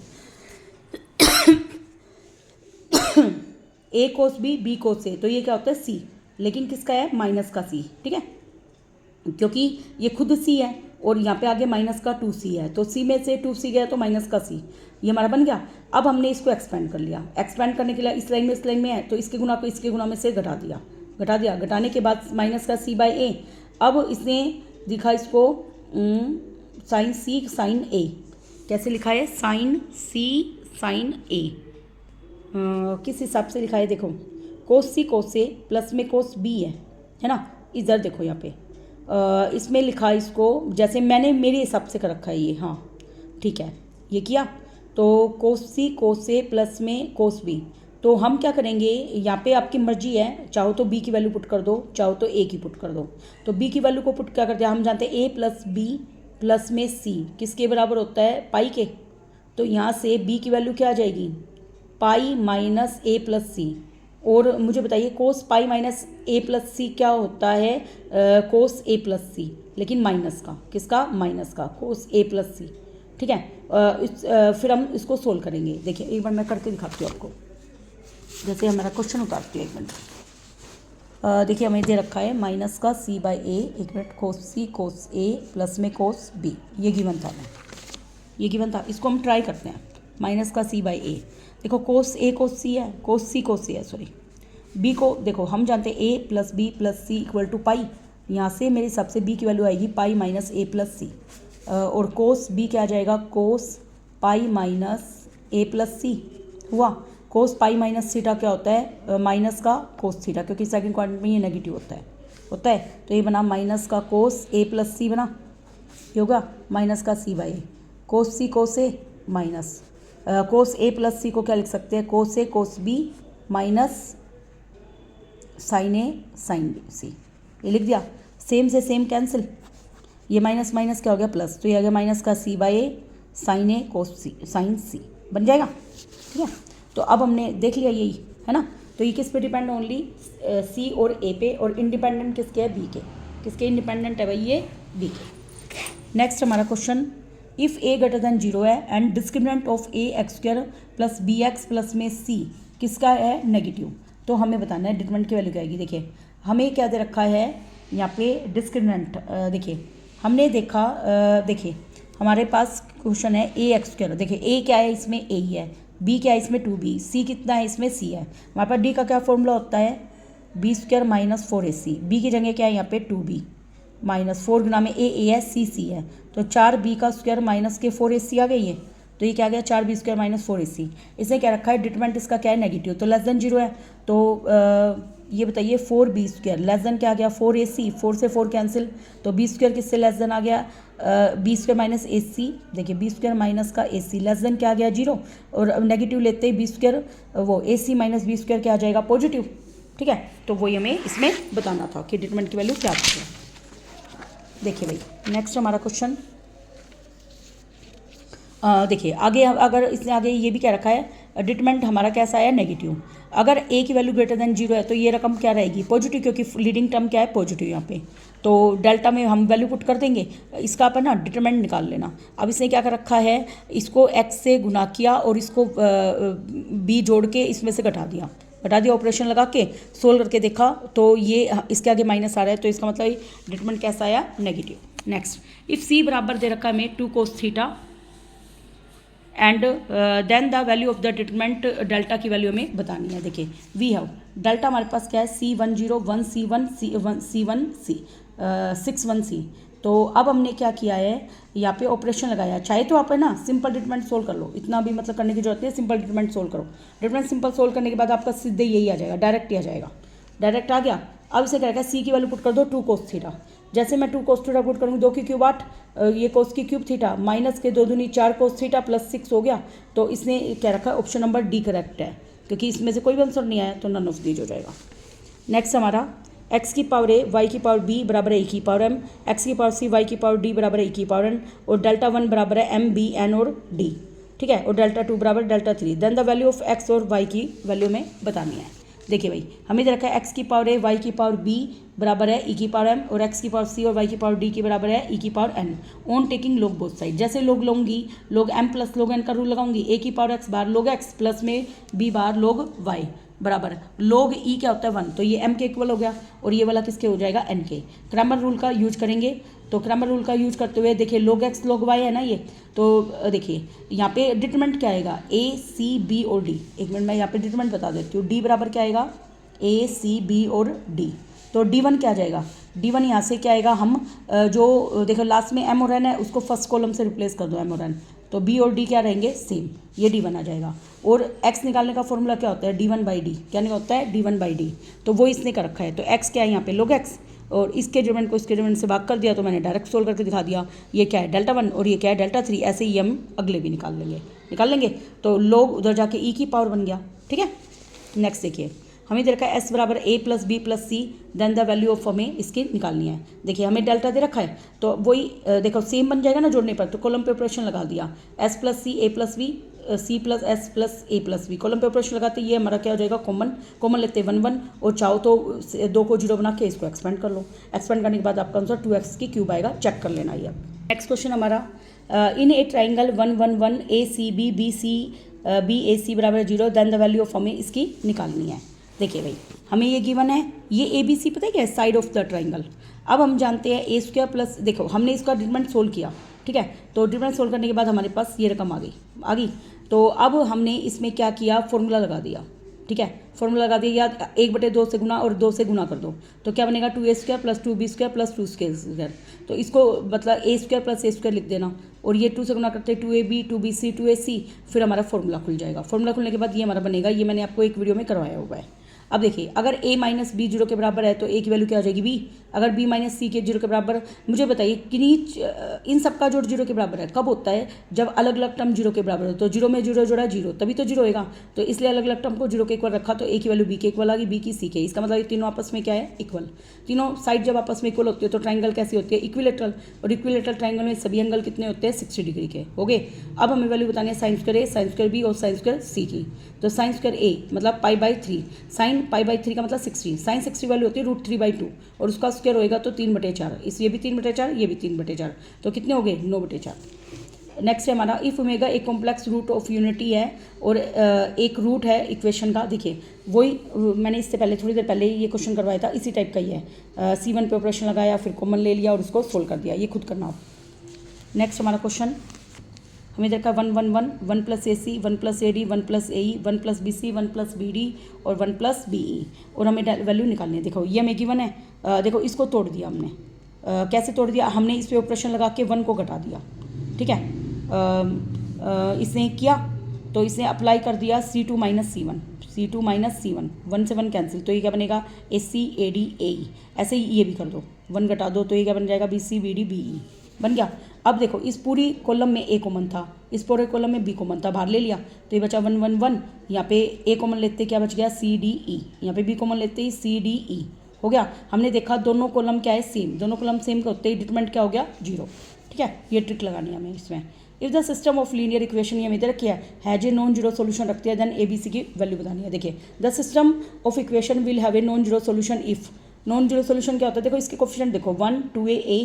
Speaker 1: ए कोस बी कोस से, तो ये क्या होता है सी, लेकिन किसका है माइनस का सी, ठीक है। क्योंकि ये खुद सी है और यहाँ पे आगे माइनस का 2c है, तो सी में से 2c गया तो माइनस का सी, ये हमारा बन गया। अब हमने इसको एक्सपेंड कर लिया, एक्सपेंड करने के लिए इस लाइन में है तो इसके गुना को इसके गुना में से घटा दिया, घटाने के बाद माइनस का c बाई ए। अब इसने लिखा इसको साइन सी साइन ए, कैसे लिखा है साइन सी साइन ए, किस हिसाब से लिखा है देखो, कोस सी कोस से प्लस में कोस बी है ना। इधर देखो यहाँ पे इसमें लिखा इसको, जैसे मैंने मेरे हिसाब से कर रखा है ये, हाँ ठीक है, ये किया तो कोस सी कोस से प्लस में कोस बी। तो हम क्या करेंगे, यहाँ पे आपकी मर्जी है, चाहो तो बी की वैल्यू पुट कर दो, चाहो तो ए की पुट कर दो। तो बी की वैल्यू को पुट क्या करते हैं, हम जानते हैं ए प्लस बी प्लस में सी किसके बराबर होता है पाई के, तो यहाँ से बी की वैल्यू क्या आ जाएगी पाई माइनस ए प्लस सी। और मुझे बताइए कोस पाई माइनस ए प्लस सी क्या होता है, कोस ए प्लस सी, लेकिन माइनस का, किसका माइनस का, कोस ए प्लस सी, ठीक है। फिर हम इसको सोल्व करेंगे। देखिए एक बार मैं करके दिखाती हूँ आपको, जैसे हमारा क्वेश्चन उतारती हूँ, एक मिनट। देखिए हमें दे रखा है माइनस का सी बाई ए, एक minute, cos C cos A plus में कोस बी, ये गिवन था, ये गिवन था, इसको हम ट्राई करते हैं। माइनस का सी बाई ए, देखो कोस ए कोस सी है, कोस सी कोस सी है, सॉरी। बी को देखो हम जानते हैं A plus B plus C equal to pi, यहाँ से मेरे हिसाब से बी की वैल्यू आएगी पाई माइनस ए प्लस सी, और कोस बी क्या आ जाएगा कोस पाई माइनस ए प्लस सी हुआ। कोस पाई माइनस थीटा क्या होता है, माइनस का कोस थीटा, क्योंकि सेकंड क्वाड्रेंट में ये नेगेटिव होता है, तो ये बना माइनस का कोस ए प्लस सी बना, ये होगा माइनस का C by A, cos C cos A minus cos A plus C को क्या लिख सकते हैं, cos A cos B minus sine A sine B C, ये लिख दिया। सेम से सेम कैंसिल, ये माइनस माइनस क्या हो गया प्लस, तो ये आ गया माइनस का C by A sine A cos C sine C बन जाएगा, ठीक है। तो अब हमने देख लिया यही है ना, तो ये किस पे डिपेंड, ओनली सी और ए पे, और इंडिपेंडेंट किसके है बी के, किसके इंडिपेंडेंट है भाई ये बी के। नेक्स्ट हमारा question, if A greater than 0 है and discriminant of A X square plus B X plus में सी किसका है नेगेटिव, तो हमें बताना है डिटरमिनेंट की वैल्यू क्या आएगी। देखिए हमें क्या दे रखा है यहाँ पे डिस्क्रिमिनेंट, देखिए हमने देखा, देखिए हमारे पास क्वेश्चन है ए एक्स स्क्वायर, देखिए ए क्या है इसमें ए ही है, बी क्या है इसमें 2b, सी कितना है इसमें सी है, हमारे पास डी का क्या फॉर्मूला होता है B square minus 4ac, B की जगह क्या है यहाँ पे 2b माइनस 4 गुना में ए है सी है, तो 4b का स्क्वायर माइनस के 4ac आ गई है, तो ये क्या आ गया 4b स्क्वायर माइनस 4ac। इसने क्या रखा है डिटरमिनेंट इसका क्या है नेगेटिव, तो लेस देन 0 है, तो ये बताइए 4b स्क्वायर लेस देन क्या आ गया 4ac, 4 से 4 कैंसिल, तो b स्क्वायर किससे लेस देन आ गया बी स्क्वायर माइनस ए सी, देखिए बी स्क्वायर माइनस का ए सी लेस देन क्या आ गया 0, और अब नेगेटिव लेते ही बी स्क्वायर वो ए सी माइनस बी स्क्वायर क्या आ जाएगा पॉजिटिव, ठीक है। तो वही हमें इसमें बताना था कि डिटरमिनेंट की वैल्यू क्या आती है। देखिए भाई नेक्स्ट हमारा क्वेश्चन, देखिए आगे, अगर इसने आगे ये भी क्या रखा है डिटरमिनेंट हमारा कैसा है नेगेटिव। अगर ए की वैल्यू ग्रेटर देन 0 है तो ये रकम क्या रहेगी, पॉजिटिव, क्योंकि लीडिंग टर्म क्या है, पॉजिटिव यहाँ पे। तो डेल्टा में हम वैल्यू पुट कर देंगे, इसका अपन ना डिटरमिनेंट निकाल लेना। अब इसने क्या कर रखा है, इसको x से गुना किया और इसको b जोड़ के इसमें से घटा दिया, ऑपरेशन लगा के सोल्व करके देखा तो ये इसके आगे माइनस आ रहा है, तो इसका मतलब डिटरमिनेंट कैसा आया, नेगेटिव। नेक्स्ट, इफ c बराबर दे रखा है हमें 2 cos theta and then the value of the determinant delta की वैल्यू हमें बतानी है। देखिए वी हैव डेल्टा हमारे पास क्या है, C10 C1 C61C। तो अब हमने क्या किया है, यहाँ पे ऑपरेशन लगाया। चाहे तो आप है ना सिंपल डिटरमिनेंट सोल्व कर लो, इतना भी मतलब करने की जरूरत नहीं है, सिंपल डिटरमिनेंट सोल्व करो। डिटरमिनेंट सिंपल सोल्व करने के बाद आपका सीधे यही आ जाएगा, डायरेक्ट ही आ जाएगा, डायरेक्ट आ गया। अब इसे क्या सी की वैल्यू पुट कर दो 2 cos थीटा। जैसे मैं 2 cos थीटा पुट करूँगी, 2 की क्यूब 8, ये cos की क्यूब थीटा माइनस के 2 दूनी 4 cos थीटा प्लस 6 हो गया। तो इसने क्या रखा है, ऑप्शन नंबर डी करेक्ट है, क्योंकि इसमें से कोई भी आंसर नहीं आया, तो नन ऑफ दीज हो जाएगा। नेक्स्ट हमारा x की पावर a y की पावर b बराबर है a की पावर m, x की पावर c y की पावर d बराबर है a की पावर n, और डेल्टा 1 बराबर है m b n और d, ठीक है, और डेल्टा 2 बराबर delta 3। Then the value of x और y की वैल्यू में बतानी है। देखिए भाई, हमें दे रखा है x की पावर a y की पावर b बराबर है e की पावर m, और x की पावर c और y की पावर d की बराबर है e की power n on taking log both side. जैसे log लूँगी, log m plus log n का रूल लगाऊंगी, a की पावर x बार log x प्लस में b बार log y बराबर log e क्या होता है 1, तो ये m के इक्वल हो गया, और ये वाला किसके हो जाएगा, n के। क्रैमर रूल का यूज करेंगे, तो क्रैमर रूल का यूज करते हुए देखिए log x log y है ना ये, तो देखिए यहाँ पे डिटरमिनेंट क्या आएगा, a c b और d। एक मिनट मैं यहाँ पे डिटरमिनेंट बता देती हूँ। d बराबर क्या आएगा, a c b और d। तो d1 क्या आ जाएगा, d1 यहाँ से क्या आएगा, हम जो देखो लास्ट में m और n है उसको फर्स्ट कॉलम से रिप्लेस कर दो, m और n, तो b और d क्या रहेंगे, सेम, ये d1 आ जाएगा। और x निकालने का फॉर्मूला क्या होता है, d1 बाई डी, क्या नहीं होता है, d1 बाई डी, तो वो इसने कर रखा है। तो x क्या है यहाँ पे log x, और इसके डिटरमिनेंट को इसके डिटरमिनेंट से भाग कर दिया, तो मैंने डायरेक्ट सोल्व करके दिखा दिया। ये क्या है डेल्टा 1 और ये क्या है डेल्टा 3, ऐसे ही हम अगले भी निकाल लेंगे। तो log उधर जाके e की पावर बन गया, ठीक है। नेक्स्ट देखिए, हमें दे रखा है s बराबर a plus B plus C, then the value of हमें इसकी निकालनी है। देखिए हमें डेल्टा दे रखा है, तो वही देखो सेम बन जाएगा ना जोड़ने पर, तो कॉलम पे ऑपरेशन लगा दिया, s plus C a plus B C plus S plus A plus B, column पे ऑपरेशन लगाते ये हमारा क्या हो जाएगा, कॉमन लेते 1 1, और चाहो तो 2 को 0 बना के इसको एक्सपेंड कर लो। एक्सपेंड करने के बाद आपका आंसर 2x की क्यूब आएगा, चेक कर लेना ये। नेक्स्ट क्वेश्चन हमारा, in a triangle 1 1 1 A C B B C B A C बराबर 0, देन द वैल्यू ऑफ हमें इसकी निकालनी है। देखिए भाई, हमें ये गिवन है, ये ए बी सी पता है क्या है, साइड ऑफ द ट्राइंगल। अब हम जानते हैं ए स्क्वायर प्लस, देखो हमने इसका डिटरमिनेंट सोल्व किया, ठीक है, तो डिटरमिनेंट सोल्व करने के बाद हमारे पास ये रकम आ गई। तो अब हमने इसमें क्या किया, फॉर्मूला लगा दिया, ठीक है, फॉर्मूला लगा दिया, या 1/2 से गुना और 2 से गुना कर दो, तो क्या बनेगा 2a square plus 2b square plus 2 square. तो इसको मतलब a square plus a square लिख देना, और ये 2 से गुना करते 2ab 2bc 2ac, फिर हमारा फॉर्मूला खुल जाएगा। फॉर्मूला खुलने के बाद ये हमारा बनेगा, ये मैंने आपको एक वीडियो में करवाया हुआ है। अब देखिए, अगर a माइनस बी 0 के बराबर है तो a की वैल्यू क्या हो जाएगी b, अगर b माइनस सी के 0 के बराबर। मुझे बताइए किन्हीं इन सब का जोड़ 0 के बराबर है, कब होता है, जब अलग अलग टर्म 0 के बराबर हो, तो 0 में 0 जोड़ा 0, तभी तो 0 होगा। तो इसलिए अलग अलग टर्म को 0 के इक्वल रखा, तो a की वैल्यू b के इक्वल आ गई, b की c के। इसका मतलब ये तीनों आपस में क्या है, इक्वल। तीनों साइड जब आपस में इक्वल होती है तो ट्राइंगल कैसी होती है, इक्विलेटरल, और इक्विलेटरल ट्राइंगल में सभी एंगल कितने होते हैं, 60 डिग्री के हो गए। अब हमें वैल्यू बतानी है sine square a sine square b और साइन स्क्वायर c की। तो साइन स्क्वायर a मतलब π/3, साइन π/3 का मतलब 60, साइन 60 वैल्यू होती है √3/2, और उसका स्क्वायर होएगा तो 3/4, इस ये भी 3/4, ये भी 3/4, तो कितने हो गए 9/4। नेक्स्ट है हमारा, इफ ओमेगा एक कॉम्प्लेक्स रूट ऑफ यूनिटी है और एक रूट है इक्वेशन का। देखिए वही मैंने इससे पहले थोड़ी देर पहले ये क्वेश्चन करवाया था, इसी टाइप का ही है। C1 पे ऑपरेशन लगाया, फिर कॉमन ले लिया और उसको सोल्व कर दिया, ये खुद करना आप। नेक्स्ट हमारा क्वेश्चन हमें देखा 1 1 1 1 plus AC 1 plus AD 1 plus AE 1 plus BC 1 plus BD और 1 प्लस BE, और हमें वैल्यू निकालनी है। देखो ये हमें गिवन है, देखो इसको तोड़ दिया हमने। कैसे तोड़ दिया, हमने इस पे ऑपरेशन लगा के 1 को घटा दिया, ठीक है। इसने किया तो इसने अप्लाई कर दिया C2 minus C1, C2 minus C1, 1 से 1 कैंसिल, तो ये क्या बनेगा AC AD AE। ऐसे ही ये भी कर दो, 1 घटा दो तो ये क्या बन जाएगा BC BD BE बन गया। अब देखो इस पूरी कॉलम में A कॉमन था, इस पूरे कॉलम में B कॉमन था, बाहर ले लिया तो ये बचा 1 1 1, यहाँ पे A कॉमन लेते क्या बच गया CDE, यहाँ पे B कॉमन लेते ही CDE हो गया। हमने देखा दोनों कॉलम क्या है सेम, दोनों कॉलम सेम के होते ही डिटरमिनेंट क्या हो गया 0, ठीक है। ये ट्रिक लगानी है हमें इसमें। If the system of linear equation ये हमें दे रखी है जे नॉन जीरो सोल्यूशन रखती है देन ए बी सी की वैल्यू बतानी है। देखिए the system of equation will have a non zero solution if non zero solution क्या होता है, देखो इसके कोफिशिएंट देखो 1 2a ए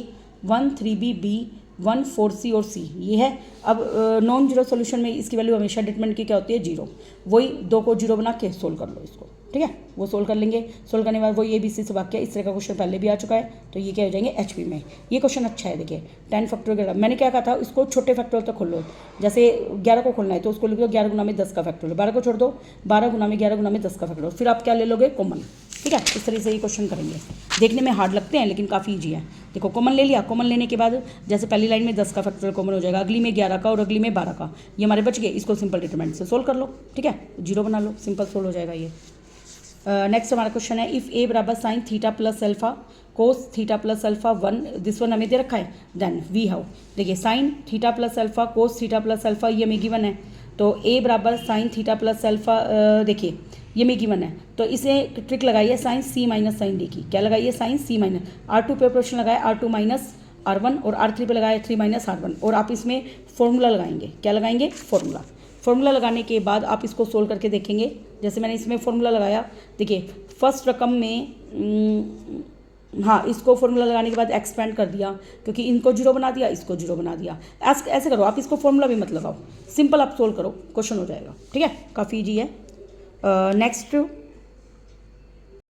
Speaker 1: 1 3b b 1 4c और c ये है। अब नॉन जीरो सोल्यूशन में इसकी वैल्यू हमेशा डिटरमिनेंट की क्या होती है 0, वही 2 को 0 बना के सोल्व कर लो इसको, ठीक है वो सोल्व कर लेंगे। सोल्व करने के बाद वही ABC से वाक्य, इस तरह का क्वेश्चन पहले भी आ चुका है तो ये क्या हो जाएंगे HP में। ये क्वेश्चन अच्छा है, देखिए 10 फैक्टोरियल मैंने क्या कहा था, इसको छोटे फैक्टोरियल तक खोल लो। जैसे 11 को खोलना है तो उसको लिख दो 11 गुना में 10 का फैक्टोरियल, 12 को छोड़ दो 12 गुना में 11 गुना में 10 का फैक्टोरियल, फिर आप क्या ले लोगे कॉमन, ठीक है इस तरह से ये क्वेश्चन करेंगे। देखने में हार्ड लगते हैं लेकिन काफ़ी ईजी है। देखो कॉमन ले लिया, कॉमन लेने के बाद जैसे पहली लाइन में 10 का फैक्टोरियल कॉमन हो जाएगा, अगली में 11 का और अगली में 12 का, ये हमारे बच गए। इसको सिंपल डिटरमिनेंट से सोल्व कर लो, ठीक है 0 बना लो, सिंपल सोल्व हो जाएगा ये। नेक्स्ट हमारा क्वेश्चन है इफ़ ए बराबर sign theta plus alpha cos theta plus alpha 1 this one हमें दे रखा है, देन वी हाउ। देखिए sign theta plus alpha cos theta plus alpha ये हमें गिवन है, तो ए बराबर साइन थीटा प्लस अल्फा देखिए ये में गिवन है, तो इसे ट्रिक लगाइए साइन सी माइनस साइन डी की। क्या लगाइए साइन सी माइनस R2 पे ऑपरेशन लगाए R2 माइनस R1 और R3 पे लगाए 3 माइनस R1 और आप इसमें फॉर्मूला लगाएंगे। क्या लगाएंगे फॉर्मूला लगाने के बाद आप इसको सोल्व करके देखेंगे। जैसे मैंने इसमें फॉर्मूला लगाया, देखिए फर्स्ट रकम में हाँ इसको फॉर्मूला लगाने के बाद एक्सपेंड कर दिया क्योंकि इनको 0 बना दिया, इसको 0 बना दिया। ऐसे करो आप, इसको फॉर्मूला भी मत लगाओ, सिंपल आप सोल्व करो क्वेश्चन हो जाएगा, ठीक है काफ़ी ईजी है। नेक्स्ट